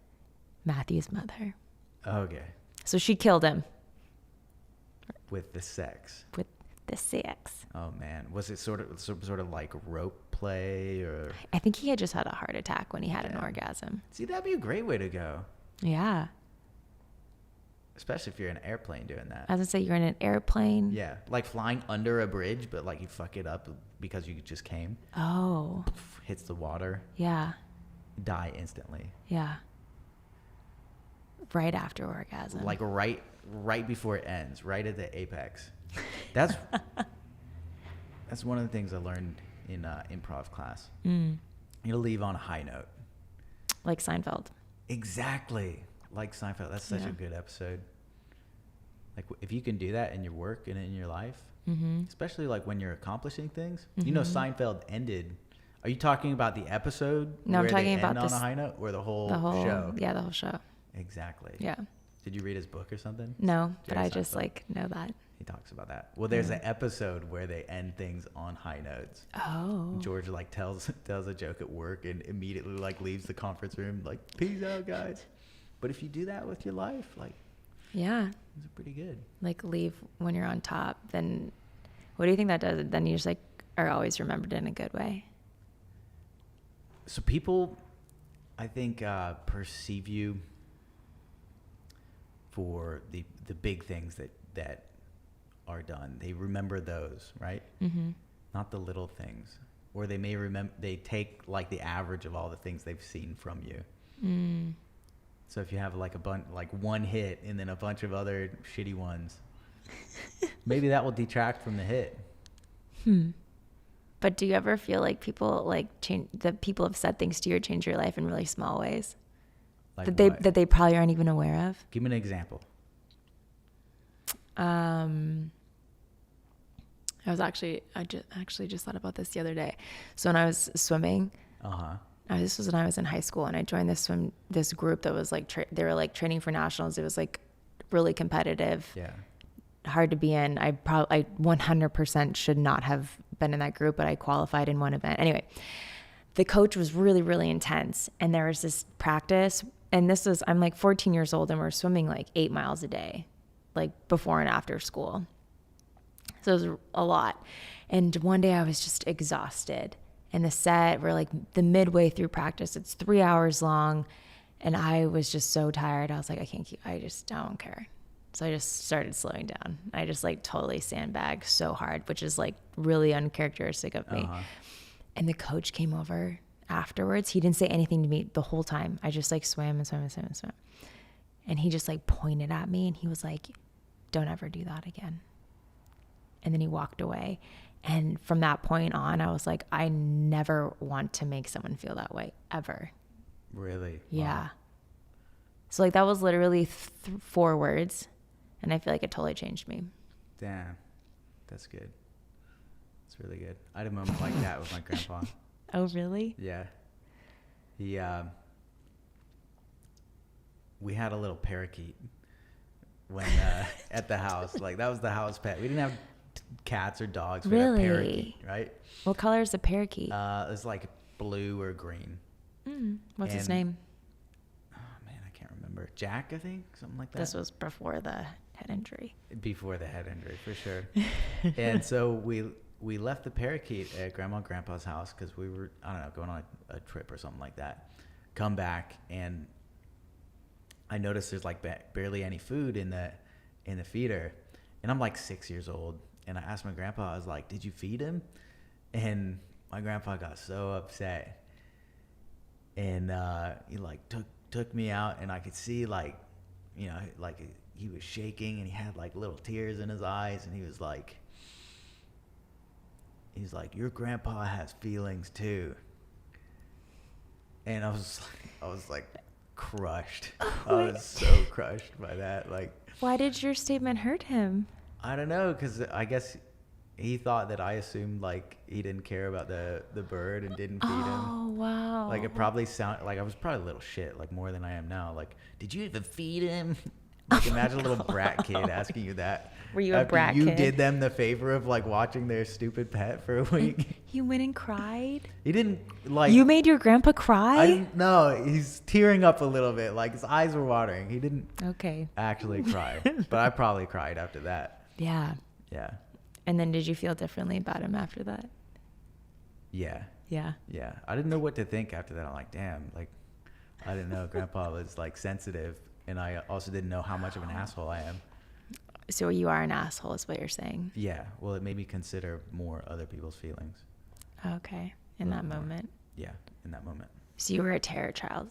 Matthew's mother. Okay. So she killed him With the sex. with the sex. Oh man. Was it sort of like rope play or? I think he had just had a heart attack when he had an Yeah. orgasm. See, that'd be a great way to go. Yeah. Especially if you're in an airplane doing that. I was gonna say you're in an airplane. Yeah. Like flying under a bridge, but like you fuck it up because you just came. Oh. Hits the water. Yeah. Die instantly. Yeah. Right after orgasm. Like right before it ends. Right at the apex. That's one of the things I learned in improv class. Mm. You leave on a high note. Like Seinfeld. Exactly. Like Seinfeld. That's such Yeah. a good episode. Like if you can do that in your work and in your life, Mm-hmm. especially like when you're accomplishing things. You know, Seinfeld ended. Are you talking about the episode? No, I'm where talking they about end on this- a high note, or the whole show? Yeah, the whole show. Exactly. Yeah. Did you read his book or something? No, but Jerry I just Seinfeld. like know that. He talks about that. Well, there's an episode where they end things on high notes. Oh. George like tells a joke at work and immediately like leaves the conference room like, peace out, guys. But if you do that with your life, like, Yeah. it's pretty good. Like leave when you're on top. Then what do you think that does? Then you just like are always remembered in a good way. So people, I think, perceive you for the big things that are done. They remember those, right? Mm-hmm. Not the little things. Or they may remember, they take like the average of all the things they've seen from you. Mm. So if you have like like one hit and then a bunch of other shitty ones, maybe that will detract from the hit. But do you ever feel like people like change, that people have said things to you or changed your life in really small ways Like that what? they probably aren't even aware of? Give me an example. I just thought about this the other day. So when I was swimming, this was when I was in high school, and I joined this group that was like they were like training for nationals. It was like really competitive, Yeah. hard to be in. I 100% should not have been in that group, but I qualified in one event. Anyway, the coach was really, really intense, and there was this practice, and I'm like 14 years old, and we're swimming like 8 miles a day, like before and after school. So it was a lot. And one day I was just exhausted. And the set, we're like the midway through practice. It's 3 hours long. And I was just so tired. I was like, I just don't care. So I just started slowing down. I just like totally sandbagged so hard, which is like really uncharacteristic of me. And the coach came over afterwards. He didn't say anything to me the whole time. I just like swam and swam and swam and swam. And he just like pointed at me and he was like, don't ever do that again. And then he walked away. And from that point on, I was like, I never want to make someone feel that way ever. Really? Yeah. Wow. So like that was literally 4 words. And I feel like it totally changed me. Damn. That's good. It's really good. I had a moment like that with my grandpa. Oh, really? Yeah. He, we had a little parakeet when, at the house. Like that was the house pet. We didn't have cats or dogs. We had a parakeet, right? What color is the parakeet? It was like blue or green. What's his and- name? Oh man, I can't remember. Jack, I think, something like that. This was before the head injury. Before the head injury, for sure. And so we left the parakeet at Grandma and Grandpa's house because we were, I don't know, going on a trip or something like that. Come back, and I noticed there's like barely any food in the feeder. And I'm like 6 years old. And I asked my grandpa, I was like, did you feed him? And my grandpa got so upset. And he like took me out, and I could see like, you know, like he was shaking, and he had like little tears in his eyes, and he's like, your grandpa has feelings too. And I was like crushed. I was so crushed by that. Like, why did your statement hurt him? I don't know, because I guess he thought that I assumed like he didn't care about the bird and didn't feed him. Oh, wow. Like, it probably sounded like I was probably a little shit, like more than I am now. Like, did you even feed him? Like, imagine a little brat kid asking you that. Were you a brat kid? You kid? did them the favor of like watching their stupid pet for a week. You went and cried? He didn't like. You made your grandpa cry? No, he's tearing up a little bit. Like, his eyes were watering. He didn't actually cry. But I probably cried after that. Yeah. Yeah. And then did you feel differently about him after that? Yeah. Yeah. Yeah. I didn't know what to think after that. I'm like, damn, like, I didn't know Grandpa was like sensitive. And I also didn't know how much of an asshole I am. So you are an asshole is what you're saying? Yeah. Well, it made me consider more other people's feelings. Okay. In that moment? Yeah. In that moment. So you were a terror child?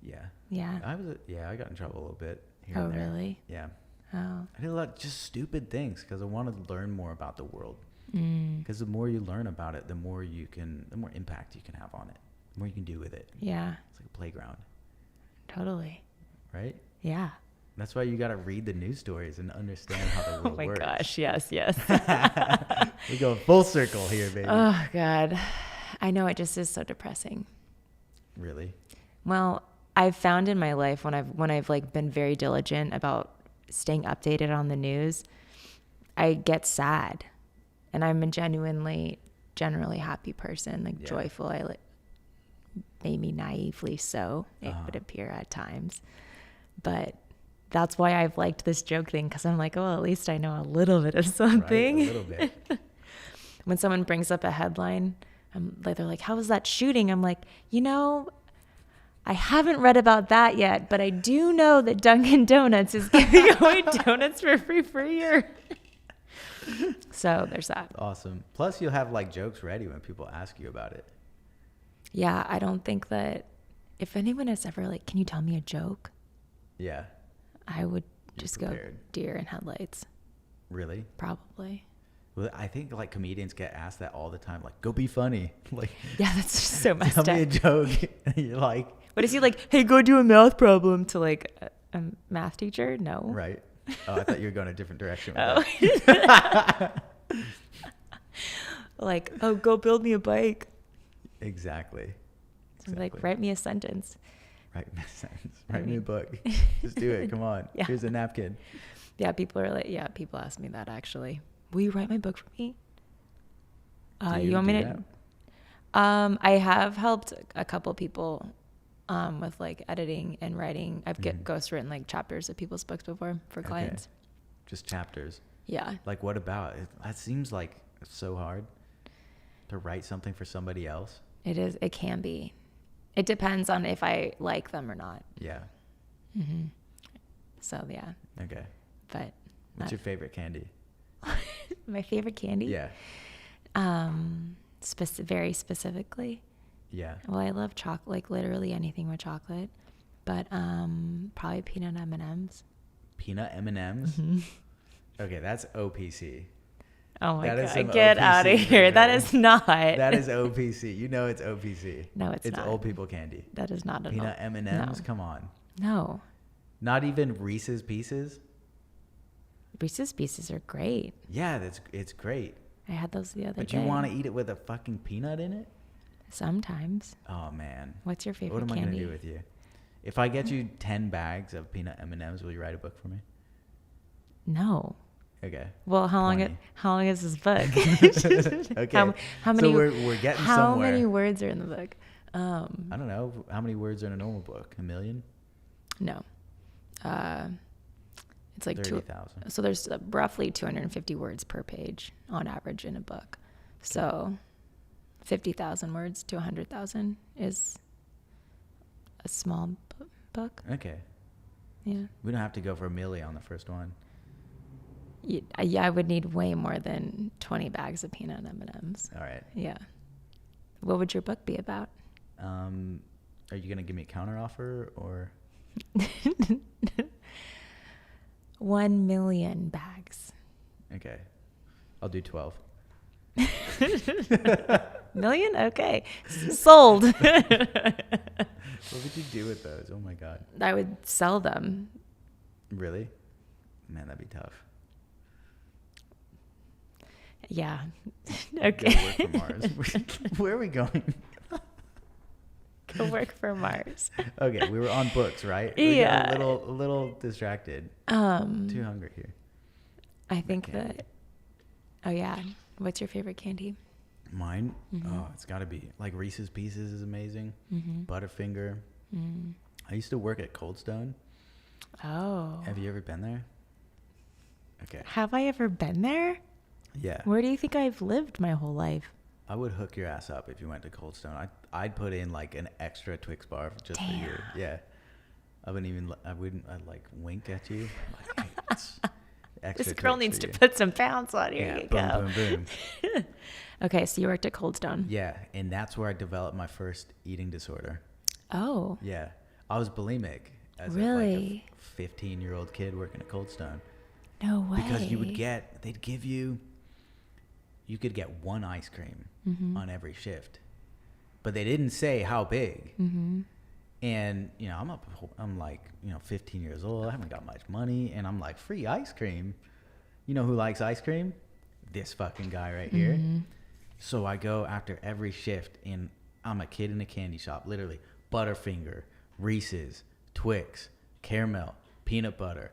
Yeah. Yeah. I got in trouble a little bit here Oh, and there. really? Yeah. Oh. I did a lot of just stupid things because I wanted to learn more about the world. Mm. Because the more you learn about it, the more impact you can have on it, the more you can do with it. Yeah. It's like a playground. Totally. Right? Yeah. That's why you got to read the news stories and understand how the world works. Oh my gosh. Yes. Yes. We go full circle here, baby. Oh God. I know, it just is so depressing. Really? Well, I've found in my life when I've like been very diligent about staying updated on the news, I get sad, and I'm a generally happy person, like joyful. Maybe naively so, it would appear at times, but that's why I've liked this joke thing, because I'm like, oh, at least I know a little bit of something. Right, a little bit. When someone brings up a headline, they're like, how was that shooting? I'm like, I haven't read about that yet, but I do know that Dunkin' Donuts is giving away donuts for free for a year. So there's that. Awesome. Plus, you'll have like jokes ready when people ask you about it. Yeah, I don't think that if anyone has ever like, can you tell me a joke? Yeah. I would just prepared. go deer in headlights. Really? Probably. Well, I think like comedians get asked that all the time. Like, go be funny. Like, yeah, that's just so messed tell up. me a joke. You're like, what is he like? Hey, go do a math problem to like a math teacher? No. Right. Oh, I thought you were going a different direction with Oh. that. Like, oh, go build me a bike. Exactly. So like, write me a sentence. Write me a sentence. Write me a book. Just do it. Come on. Yeah. Here's a napkin. Yeah, people ask me that actually. Will you write my book for me? You want me to? I have helped a couple people with like editing and writing. I've ghostwritten like chapters of people's books before for clients. Just chapters. Yeah. Like, what about it? That seems like so hard to write something for somebody else. It is. It can be. It depends on if I like them or not. Yeah. Mm-hmm. So yeah. Okay. But what's your favorite candy? My favorite candy? Yeah. Very specifically. Yeah. Well, I love chocolate, like literally anything with chocolate, but probably peanut M&Ms. Peanut M&Ms? Mm-hmm. Okay, that's OPC. Oh my God, get out of here. That is not. That is OPC. You know it's OPC. No, it's not. It's old people candy. That is not peanut M&Ms? No. Come on. No. Not even Reese's Pieces? Reese's Pieces are great. Yeah, it's great. I had those the other day. But you want to eat it with a fucking peanut in it? Sometimes. Oh, man. What's your favorite candy? What am I going to do with you? If I get you 10 bags of peanut M&Ms, will you write a book for me? No. Okay. Well, how long is this book? Okay. How many? So we're getting somewhere. How many words are in the book? I don't know. How many words are in a normal book? 1 million? No. It's like 30,000. So there's roughly 250 words per page on average in a book. So 50,000 words to 100,000 is a small book. Okay. Yeah. We don't have to go for 1 million on the first one. Yeah, I would need way more than 20 bags of peanut M&Ms. All right. Yeah. What would your book be about? Are you gonna give me a counter offer or? 1 million bags. Okay, I'll do 12. Million? Okay. Sold. What would you do with those? Oh my God. I would sell them. Really? Man, that'd be tough. Yeah. Go Okay. work for Mars. Where are we going? Go work for Mars. Okay, we were on books, right? Yeah. We got a little distracted. Too hungry here. I think candy. that. Oh yeah. What's your favorite candy? Mine? Oh, it's got to be like Reese's Pieces is amazing. Butterfinger. I used to work at Cold Stone. Oh. Have you ever been there? Okay. Have I ever been there? Yeah. Where do you think I've lived my whole life? I would hook your ass up if you went to Cold Stone. I'd put in like an extra Twix bar just for you. Yeah. I'd like wink at you. Like, hey, it's extra This girl Twix needs for to you. put some pounds on. Here Yeah, you boom, go. boom, boom. Okay, so you worked at Cold Stone. Yeah, and that's where I developed my first eating disorder. Oh. Yeah, I was bulimic as Really? like a 15-year-old kid working at Cold Stone. No way. Because they'd give you could get one ice cream on every shift, but they didn't say how big. And I'm like 15 years old. I haven't got much money, and I'm like, free ice cream. You know who likes ice cream? This fucking guy right here. So I go after every shift, and I'm a kid in a candy shop, literally. Butterfinger, Reese's, Twix, caramel, peanut butter,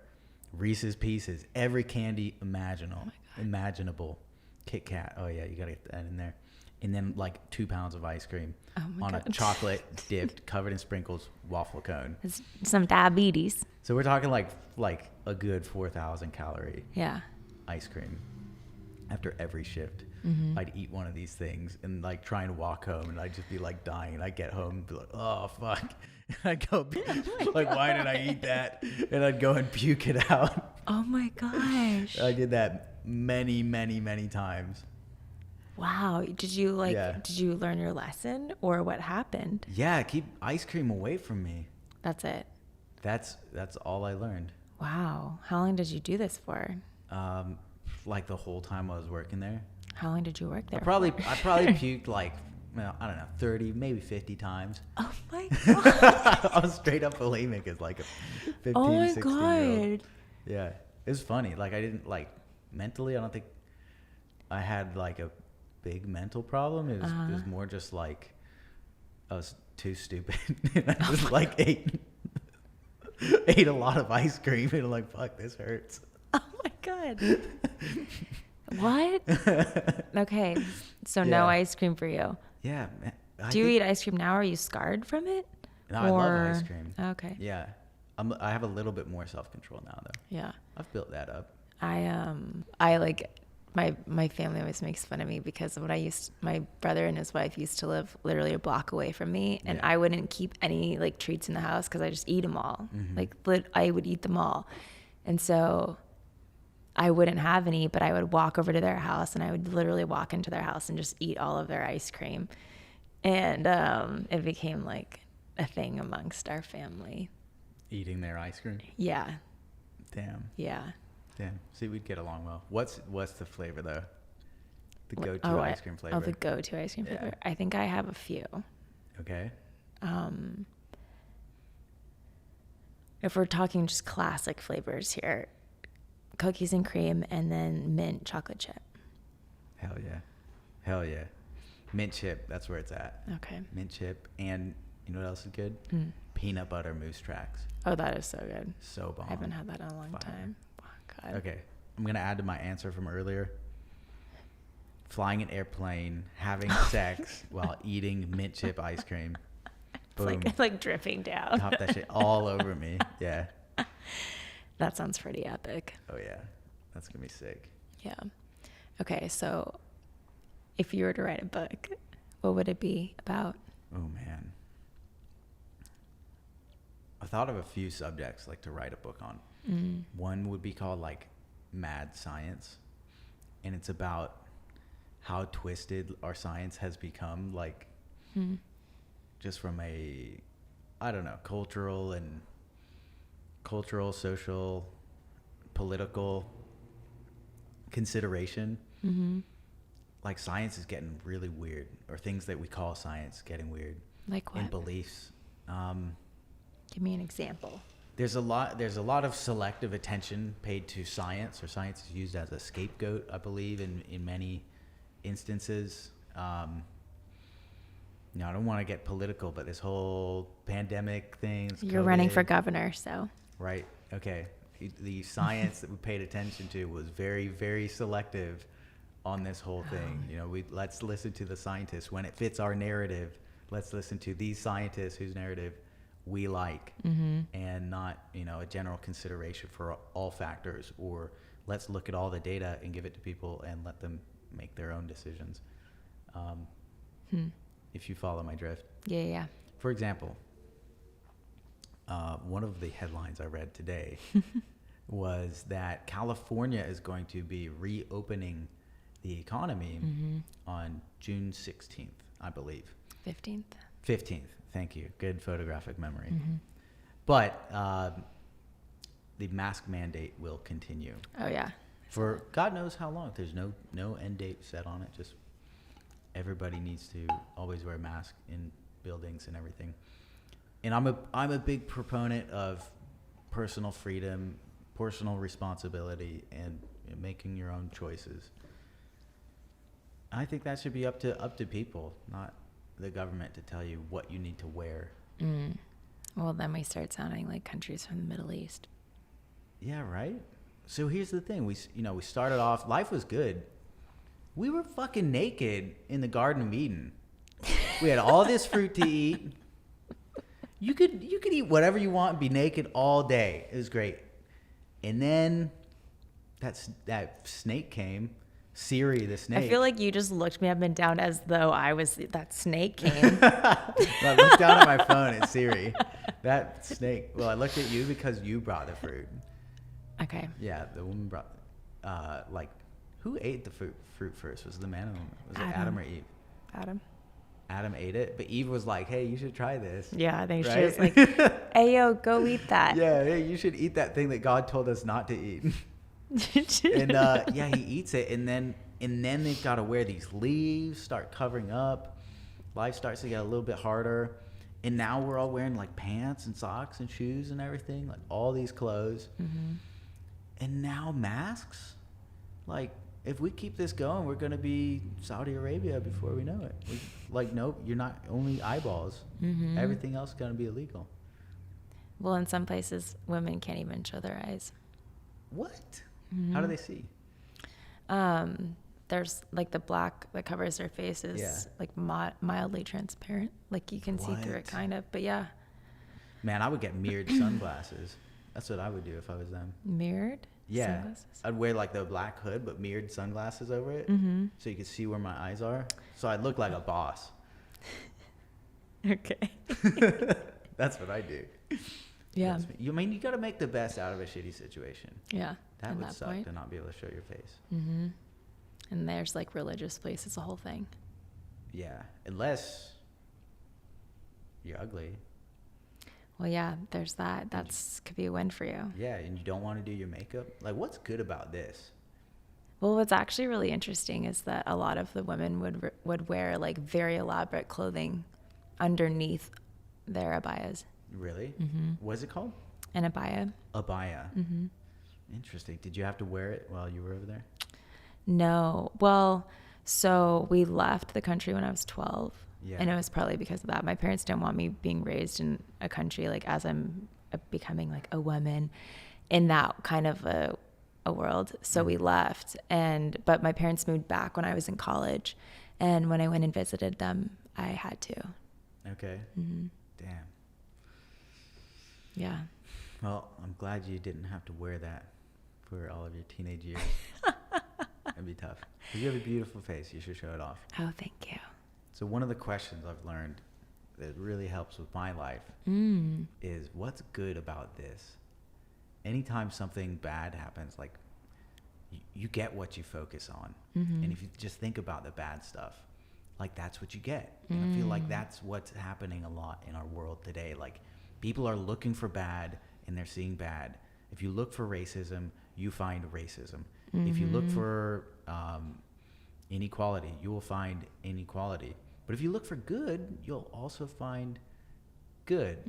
Reese's Pieces, every candy imaginable. Kit Kat. Oh yeah, you gotta get that in there. And then like 2 pounds of ice cream on a chocolate dipped, covered in sprinkles waffle cone. It's some diabetes. So we're talking like a good 4,000 calorie Yeah. ice cream after every shift. I'd eat one of these things and like try and walk home, and I'd just be like dying. And I'd get home and be like, oh fuck. I'd go like, why did I eat that? And I'd go and puke it out. Oh my gosh. I did that many, many, many times. Wow. Did you learn your lesson, or what happened? Yeah, keep ice cream away from me. That's it. That's all I learned. Wow. How long did you do this for? Like the whole time I was working there. How long did you work there? I probably puked like, well, I don't know, 30, maybe 50 times. Oh my god. I was straight up bulimic as like a 15, Oh my 16-year-old. god. Yeah, it was funny. Like I didn't like mentally. I don't think I had like a big mental problem. It was more just like I was too stupid. And I just like ate a lot of ice cream, and I'm like, fuck, this hurts. Oh my god. What? Okay. So no ice cream for you. Yeah. Man, Do you eat ice cream now? Are you scarred from it? No, I love ice cream. Okay. Yeah. I have a little bit more self-control now, though. Yeah. I've built that up. I like my family always makes fun of me because my brother and his wife used to live literally a block away from me, and I wouldn't keep any like treats in the house because I just eat them all. Like I would eat them all, and so I wouldn't have any, but I would walk over to their house, and I would literally walk into their house and just eat all of their ice cream, and it became like a thing amongst our family. Eating their ice cream. Yeah. Damn. Yeah. Damn. See, we'd get along well. What's the flavor though? The go-to ice cream flavor. Oh, the go-to ice cream flavor. I think I have a few. Okay. If we're talking just classic flavors here, cookies and cream, and then mint chocolate chip. Hell yeah. Hell yeah. Mint chip. That's where it's at. Okay. Mint chip, and you know what else is good? Peanut butter moose tracks. Oh, that is so good. So bomb. I haven't had that in a long time. Oh, God. Okay. I'm going to add to my answer from earlier. Flying an airplane, having sex while eating mint chip ice cream. Boom. It's like dripping down. Top that shit all over me. Yeah. That sounds pretty epic. Oh, yeah. That's going to be sick. Yeah. Okay, so if you were to write a book, what would it be about? Oh, man. I thought of a few subjects like to write a book on. One would be called like Mad Science, and it's about how twisted our science has become, like just from a, I don't know, cultural, social, political consideration. Mm-hmm. Like science is getting really weird, or things that we call science getting weird. Like what? And beliefs. Give me an example. There's a lot of selective attention paid to science, or science is used as a scapegoat, I believe, in many instances. I don't want to get political, but this whole pandemic thing. You're running for governor, so. Right. Okay. The science that we paid attention to was very, very selective on this whole thing. Let's listen to the scientists when it fits our narrative. Let's listen to these scientists whose narrative we like, mm-hmm. and not, a general consideration for all factors, or let's look at all the data and give it to people and let them make their own decisions. If you follow my drift. Yeah. For example, one of the headlines I read today was that California is going to be reopening the economy mm-hmm. on June 16th, I believe. 15th. Thank you. Good photographic memory. Mm-hmm. But the mask mandate will continue. Oh, yeah. For God knows how long. There's no end date set on it. Just everybody needs to always wear a mask in buildings and everything. And I'm a big proponent of personal freedom, personal responsibility, and making your own choices. I think that should be up to people, not the government to tell you what you need to wear. Well, then we start sounding like countries from the Middle East. Yeah, right? So here's the thing. We started off, life was good. We were fucking naked in the Garden of Eden. We had all this fruit to eat. You could eat whatever you want and be naked all day. It was great. And then that snake came. Siri the snake. I feel like you just looked me up and down as though I was that snake came. I looked down at my phone at Siri. That snake. Well, I looked at you because you brought the fruit. Okay. Yeah, the woman brought. Who ate the fruit first? Was it the man or the woman? Was it Adam or Eve? Adam. Adam ate it, but Eve was like, "Hey, you should try this." Yeah, I think right? she was like, "Hey, yo, go eat that." Yeah, hey, you should eat that thing that God told us not to eat. And yeah, he eats it, and then they've got to wear these leaves, start covering up. Life starts to get a little bit harder, and now we're all wearing like pants and socks and shoes and everything, like all these clothes. Mm-hmm. And now masks. Like, if we keep this going, we're gonna be Saudi Arabia before we know it. Nope, you're not only eyeballs. Mm-hmm. Everything else is gonna be illegal. Well, in some places, women can't even show their eyes. What? Mm-hmm. How do they see? There's like the black that covers their faces, like mildly transparent. Like you can see through it, kind of. But yeah. Man, I would get mirrored sunglasses. That's what I would do if I was them. Mirrored? Yeah. Sunglasses? I'd wear like the black hood, but mirrored sunglasses over it, mm-hmm. so you could see where my eyes are. So I'd look like a boss. Okay. That's what I do. Yeah. You got to make the best out of a shitty situation. Yeah. That would suck to not be able to show your face. Mm-hmm. And there's like religious places, the whole thing. Yeah. Unless you're ugly. Well, yeah, there's that. Could be a win for you. Yeah, and you don't want to do your makeup. Like, what's good about this? Well, what's actually really interesting is that a lot of the women would wear like very elaborate clothing underneath their abayas. Really? Mm-hmm. What is it called? An abaya. Abaya. Mm-hmm. Interesting. Did you have to wear it while you were over there? No. Well, so we left the country when I was 12. Yeah. And it was partly because of that. My parents didn't want me being raised in a country like as I'm becoming like a woman in that kind of a world. So we left, but my parents moved back when I was in college, and when I went and visited them, I had to. Okay. Mm-hmm. Damn. Yeah. Well, I'm glad you didn't have to wear that for all of your teenage years. It'd be tough. 'Cause you have a beautiful face. You should show it off. Oh, thank you. So one of the questions I've learned that really helps with my life is, what's good about this? Anytime something bad happens, like you get what you focus on. Mm-hmm. And if you just think about the bad stuff, like that's what you get. And I feel like that's what's happening a lot in our world today. Like people are looking for bad and they're seeing bad. If you look for racism, you find racism. If you look for inequality, you will find inequality. But if you look for good, you'll also find good.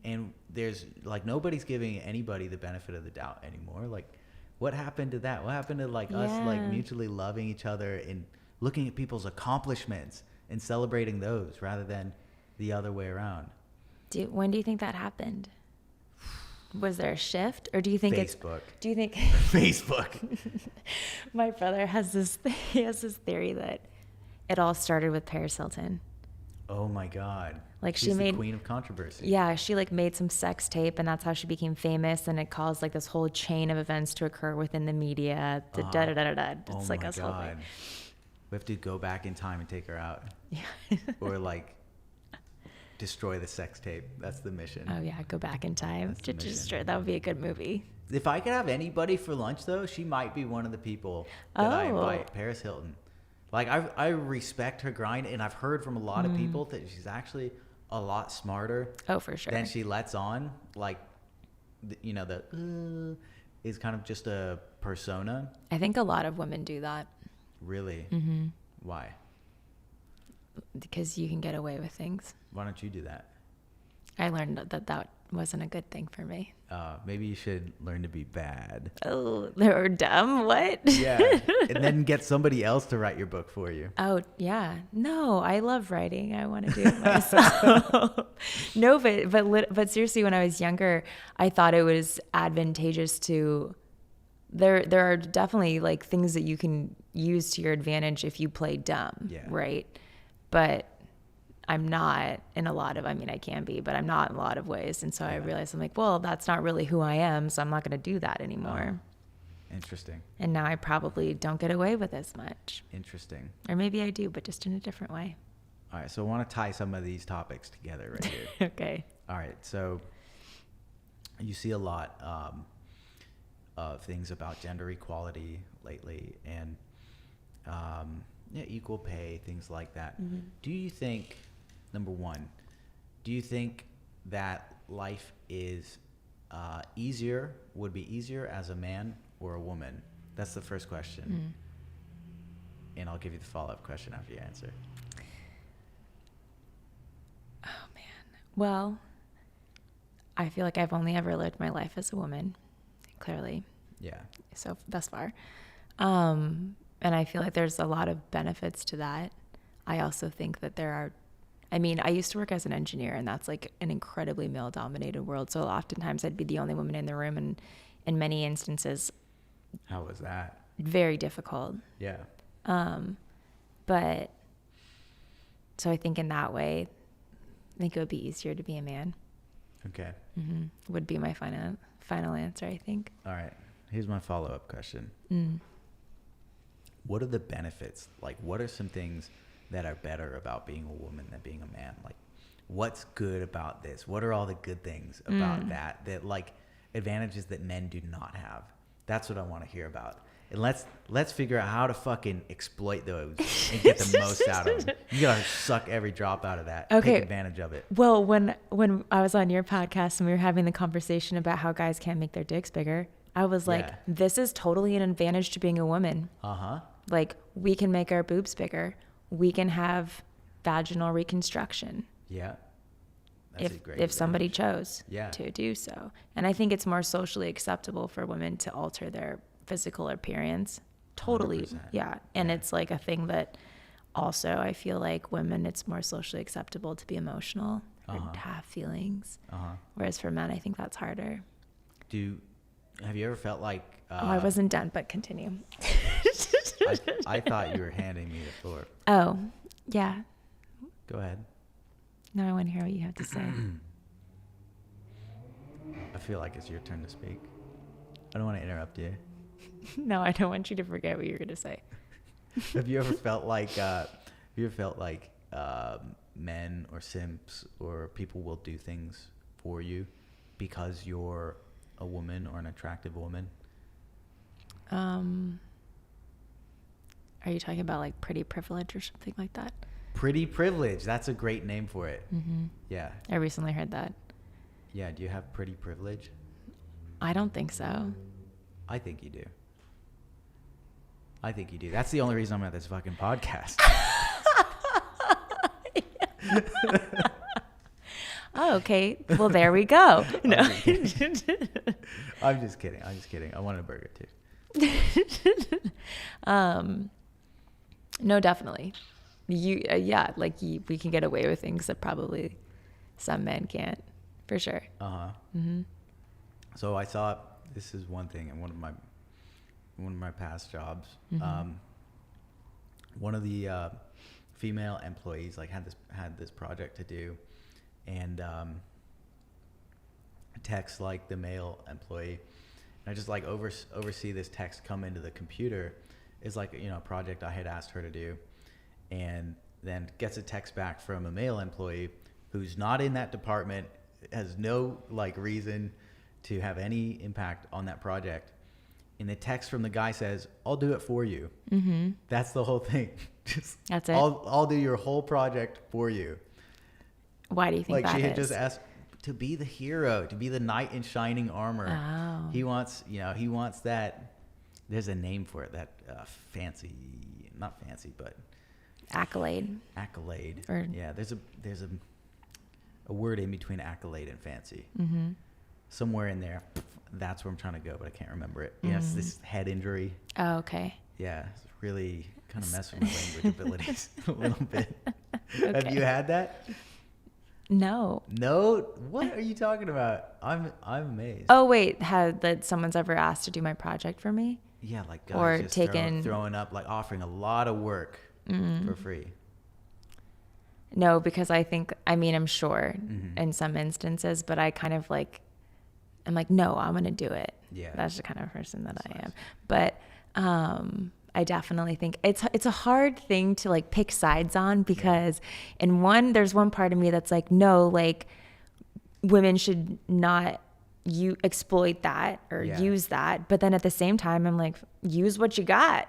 And there's like nobody's giving anybody the benefit of the doubt anymore. Like what happened to that? What happened to like us like mutually loving each other and looking at people's accomplishments and celebrating those rather than the other way around? When do you think that happened? Was there a shift, or do you think Facebook. Do you think Facebook? My brother has this theory that it all started with Paris Hilton. Oh my God! Like she's the queen of controversy. Yeah, she like made some sex tape, and that's how she became famous. And it caused like this whole chain of events to occur within the media. It's like this whole thing. We have to go back in time and take her out. Yeah. Or like destroy the sex tape. That's the mission. Oh yeah, go back in time to destroy. That would be a good movie. If I could have anybody for lunch though, she might be one of the people that I invite. Paris Hilton. Like I respect her grind, and I've heard from a lot of people that she's actually a lot smarter. Oh, for sure. Than she lets on. Like, you know, is kind of just a persona. I think a lot of women do that. Really? Why? Because you can get away with things. Why don't you do that? I learned that wasn't a good thing for me. Maybe you should learn to be bad. Oh, or dumb? What? Yeah, and then get somebody else to write your book for you. Oh, yeah. No, I love writing. I want to do it myself. No, but seriously, when I was younger, I thought it was advantageous to... There are definitely like things that you can use to your advantage if you play dumb, right? But I'm not in a lot of, I mean, I can be, but I'm not in a lot of ways. And so I realized I'm like, well, that's not really who I am. So I'm not going to do that anymore. Interesting. And now I probably don't get away with as much. Interesting. Or maybe I do, but just in a different way. All right. So I want to tie some of these topics together right here. Okay. All right. So you see a lot of things about gender equality lately and equal pay, things like that. Do you think, number one, do you think that life is would be easier as a man or a woman? That's the first question. And I'll give you the follow-up question after you answer. Oh, man. Well, I feel like I've only ever lived my life as a woman, clearly. Yeah. So thus far. And I feel like there's a lot of benefits to that. I also think that I used to work as an engineer, and that's like an incredibly male-dominated world. So oftentimes I'd be the only woman in the room, and in many instances... How was that? Very difficult. Yeah. But, so I think in that way, I think it would be easier to be a man. Okay. Would be my final answer, I think. All right. Here's my follow-up question. What are the benefits? Like, what are some things that are better about being a woman than being a man? Like, what's good about this? What are all the good things about that like advantages that men do not have? That's what I want to hear about. And let's figure out how to fucking exploit those and get the most out of them. You gotta suck every drop out of that. Okay. Take advantage of it. Well, when I was on your podcast and we were having the conversation about how guys can't make their dicks bigger, I was like, this is totally an advantage to being a woman. Like, we can make our boobs bigger. We can have vaginal reconstruction. Yeah. If somebody chose to do so. And I think it's more socially acceptable for women to alter their physical appearance. Totally. 100%. Yeah. And it's like a thing that also I feel like women, it's more socially acceptable to be emotional or to have feelings. Whereas for men, I think that's harder. Have you ever felt like... I wasn't done, but continue. I thought you were handing me the floor. Oh, yeah. Go ahead. Now I want to hear what you have to say. I feel like it's your turn to speak. I don't want to interrupt you. No, I don't want you to forget what you're going to say. Have you ever felt like men or simps or people will do things for you because you're a woman or an attractive woman? Are you talking about like pretty privilege or something like that? Pretty privilege. That's a great name for it. Mm-hmm. Yeah. I recently heard that. Yeah. Do you have pretty privilege? I don't think so. I think you do. I think you do. That's the only reason I'm at this fucking podcast. Oh, okay. Well, there we go. No. I'm just kidding. I wanted a burger too. No, definitely. We can get away with things that probably some men can't, for sure. Mm-hmm. So I saw, this is one thing in one of my past jobs. Mm-hmm. One of the female employees like had this project to do, and text like the male employee, and I just like oversee this text come into the computer. Is like, you know, a project I had asked her to do, and then gets a text back from a male employee who's not in that department, has no like reason to have any impact on that project. And the text from the guy says, "I'll do it for you." Mm-hmm. That's the whole thing. That's it. I'll do your whole project for you. Why do you think Like that she had is? just asked to be the hero, to be the knight in shining armor. Oh. He wants that. There's a name for it, that fancy, not fancy, but Accolade. Or, yeah, there's a word in between accolade and fancy. Mm-hmm. Somewhere in there, that's where I'm trying to go, but I can't remember it. Mm-hmm. Yes, this head injury. Oh, okay. Yeah, it's really kind of messed with my language abilities a little bit. Okay. Have you had that? No. No? What are you talking about? I'm amazed. Oh, wait. That someone's ever asked to do my project for me? Yeah, like guys or just taken throwing up, like offering a lot of work for free. No, because I'm sure Mm-hmm. in some instances, but I kind of like, I'm like, no, I'm going to do it. Yeah. That's the kind of person that I nice. am. But I definitely think it's a hard thing to like pick sides on, because there's one part of me that's like, no, like women should not exploit that or use that. But then at the same time, I'm like, use what you got.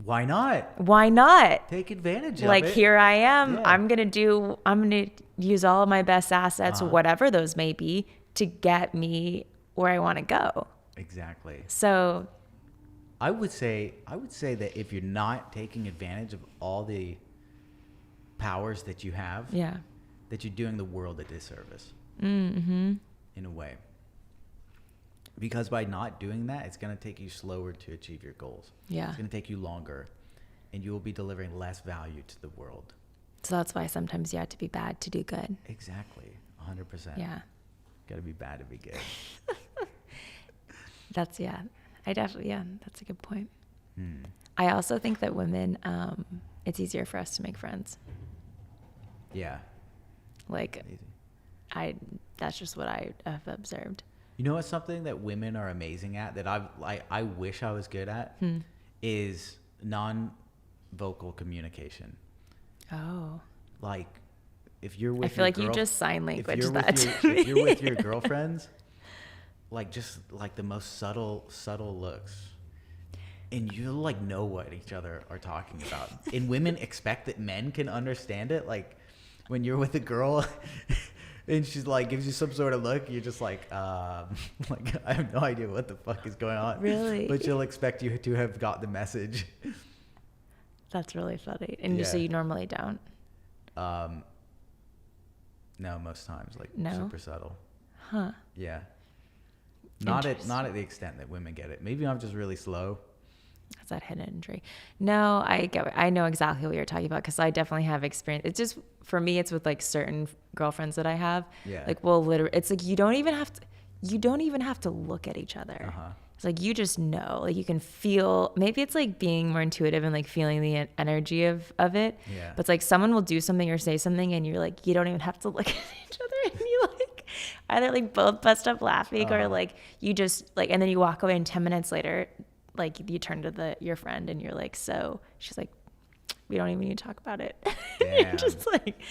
Why not? Why not? Take advantage of Like, it. here I am. Yeah. I'm going to use all of my best assets, whatever those may be, to get me where I want to go. Exactly. So I would say that if you're not taking advantage of all the powers that you have, yeah. that you're doing the world a disservice. Mm-hmm. In a way. Because by not doing that, it's going to take you slower to achieve your goals. Yeah. It's going to take you longer, and you will be delivering less value to the world. So that's why sometimes you have to be bad to do good. Exactly. 100%. Yeah. Got to be bad to be good. That's a good point. Hmm. I also think that women, it's easier for us to make friends. Yeah. Like, Easy. that's just what I have observed. You know what's something that women are amazing at that I wish I was good at is non-vocal communication. Oh. Like, if you're with I feel like you just sign language that. if you're with your girlfriends, like just like the most subtle looks, and you like know what each other are talking about. And women expect that men can understand it. Like when you're with a girl and she's like gives you some sort of look, you're just like I have no idea what the fuck is going on. Really? But she'll expect you to have got the message. That's really funny. And Yeah. so you normally don't. No, most times, like No? super subtle. Huh. Yeah. Not at the extent that women get it. Maybe I'm just really slow. That's that hidden injury. No, I know exactly what you're talking about, because I definitely have experience. It's just, for me, it's with like certain girlfriends that I have. Yeah. Like, well, literally, it's like you don't even have to look at each other. Uh-huh. It's like you just know. Like you can feel. Maybe it's like being more intuitive and like feeling the energy of it. Yeah. But it's like someone will do something or say something, and you're like, you don't even have to look at each other, and you like either like both bust up laughing or like you just like, and then you walk away, and 10 minutes later, like you turn to your friend and you're like, so she's like, we don't even need to talk about it. You're just like,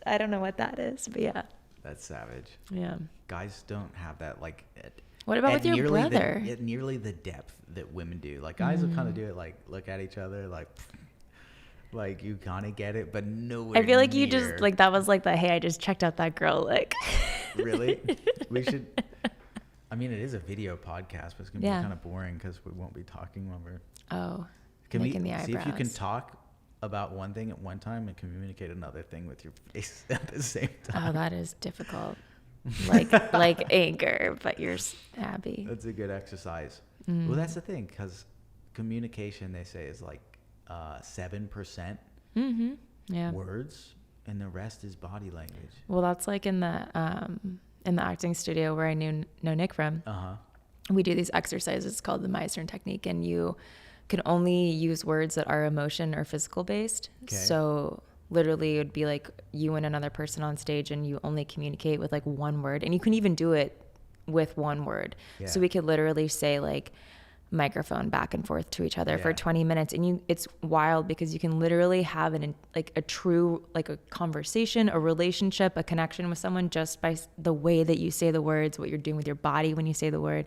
I don't know what that is, but yeah. That's savage. Yeah. Guys don't have that like. What about with your brother? At nearly the depth that women do. Like guys will kind of do it like look at each other like. Like you kind of get it, but nowhere I feel like near. you just like that was like the hey, I just checked out that girl. Like, really, we should. I mean, it is a video podcast, but it's gonna be kind of boring because we won't be talking when we're. Can we see if you can talk about one thing at one time and communicate another thing with your face at the same time? Oh, that is difficult. Like anger, but you're happy. That's a good exercise. Well, that's the thing, because communication, they say, is like 7% words, and the rest is body language. Well, that's like in the acting studio where I know Nick from. We do these exercises called the Meisner technique, and you can only use words that are emotion or physical based. Okay. So literally it would be like you and another person on stage, and you only communicate with like one word, and you can even do it with one word. Yeah. So we could literally say like microphone back and forth to each other for 20 minutes, and it's wild because you can literally have a true like a conversation, a relationship, a connection with someone just by the way that you say the words, what you're doing with your body when you say the word.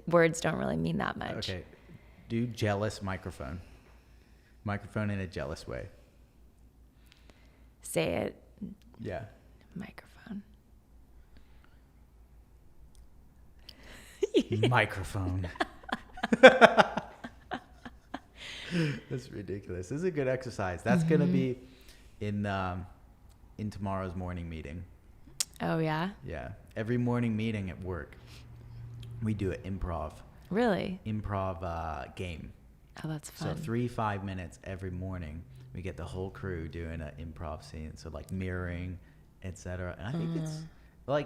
Words don't really mean that much. Okay, do jealous microphone in a jealous way. Say it. Yeah. Microphone. Microphone. That's ridiculous. This is a good exercise. That's gonna be in tomorrow's morning meeting. Oh yeah? Yeah. Every morning meeting at work, we do an improv. Really? Improv game. Oh, that's fun. So 3-5 minutes every morning. We get the whole crew doing an improv scene, so like mirroring, etc. And I think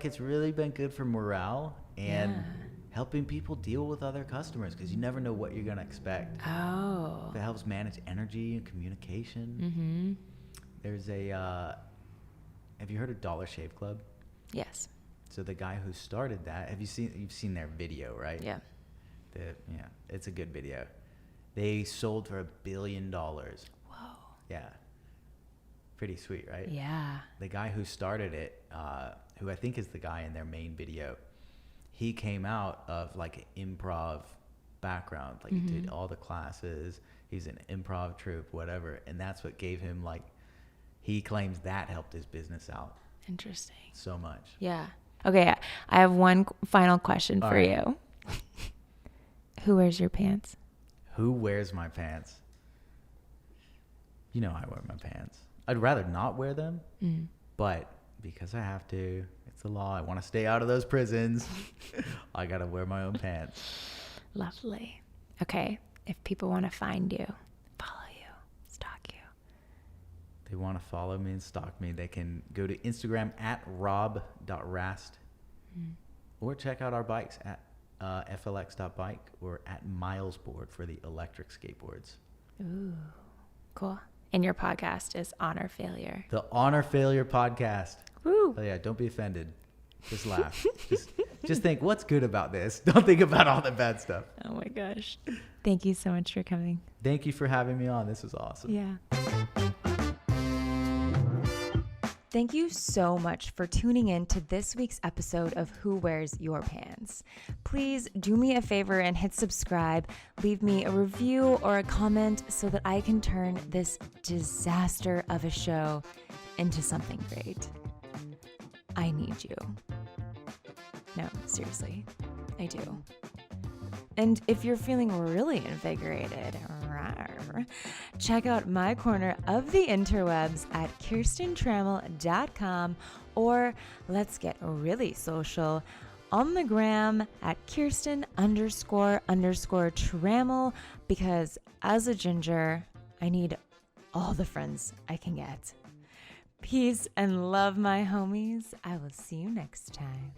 it's really been good for morale and helping people deal with other customers, because you never know what you're gonna expect. Oh. It helps manage energy and communication. There's a have you heard of Dollar Shave Club? Yes. So the guy who started that, you've seen their video, right? Yeah. It's a good video. They sold for $1 billion. Whoa. Yeah. Pretty sweet, right? Yeah. The guy who started it, who I think is the guy in their main video, he came out of like an improv background. Like he did all the classes. He's an improv troupe, whatever. And that's what gave him he claims that helped his business out. Interesting. So much. Yeah. Okay. I have one final question for you. Who wears your pants? Who wears my pants? You know I wear my pants. I'd rather not wear them, but because I have to, it's the law. I want to stay out of those prisons. I got to wear my own pants. Lovely. Okay. If people want to find you, follow you, stalk you. They want to follow me and stalk me, they can go to Instagram at rob.rast or check out our bikes at flx.bike or at milesboard for the electric skateboards. Ooh, cool. And your podcast is Honor Failure. The Honor Failure podcast. Woo. Oh yeah, don't be offended. Just laugh. just think, what's good about this? Don't think about all the bad stuff. Oh my gosh. Thank you so much for coming. Thank you for having me on. This was awesome. Yeah. Thank you so much for tuning in to this week's episode of Who Wears Your Pants. Please do me a favor and hit subscribe. Leave me a review or a comment so that I can turn this disaster of a show into something great. I need you. No, seriously, I do. And if you're feeling really invigorated, check out my corner of the interwebs at kirstentrammell.com, or let's get really social on the gram at Kirsten__Trammell, because as a ginger, I need all the friends I can get. Peace and love, my homies. I will see you next time.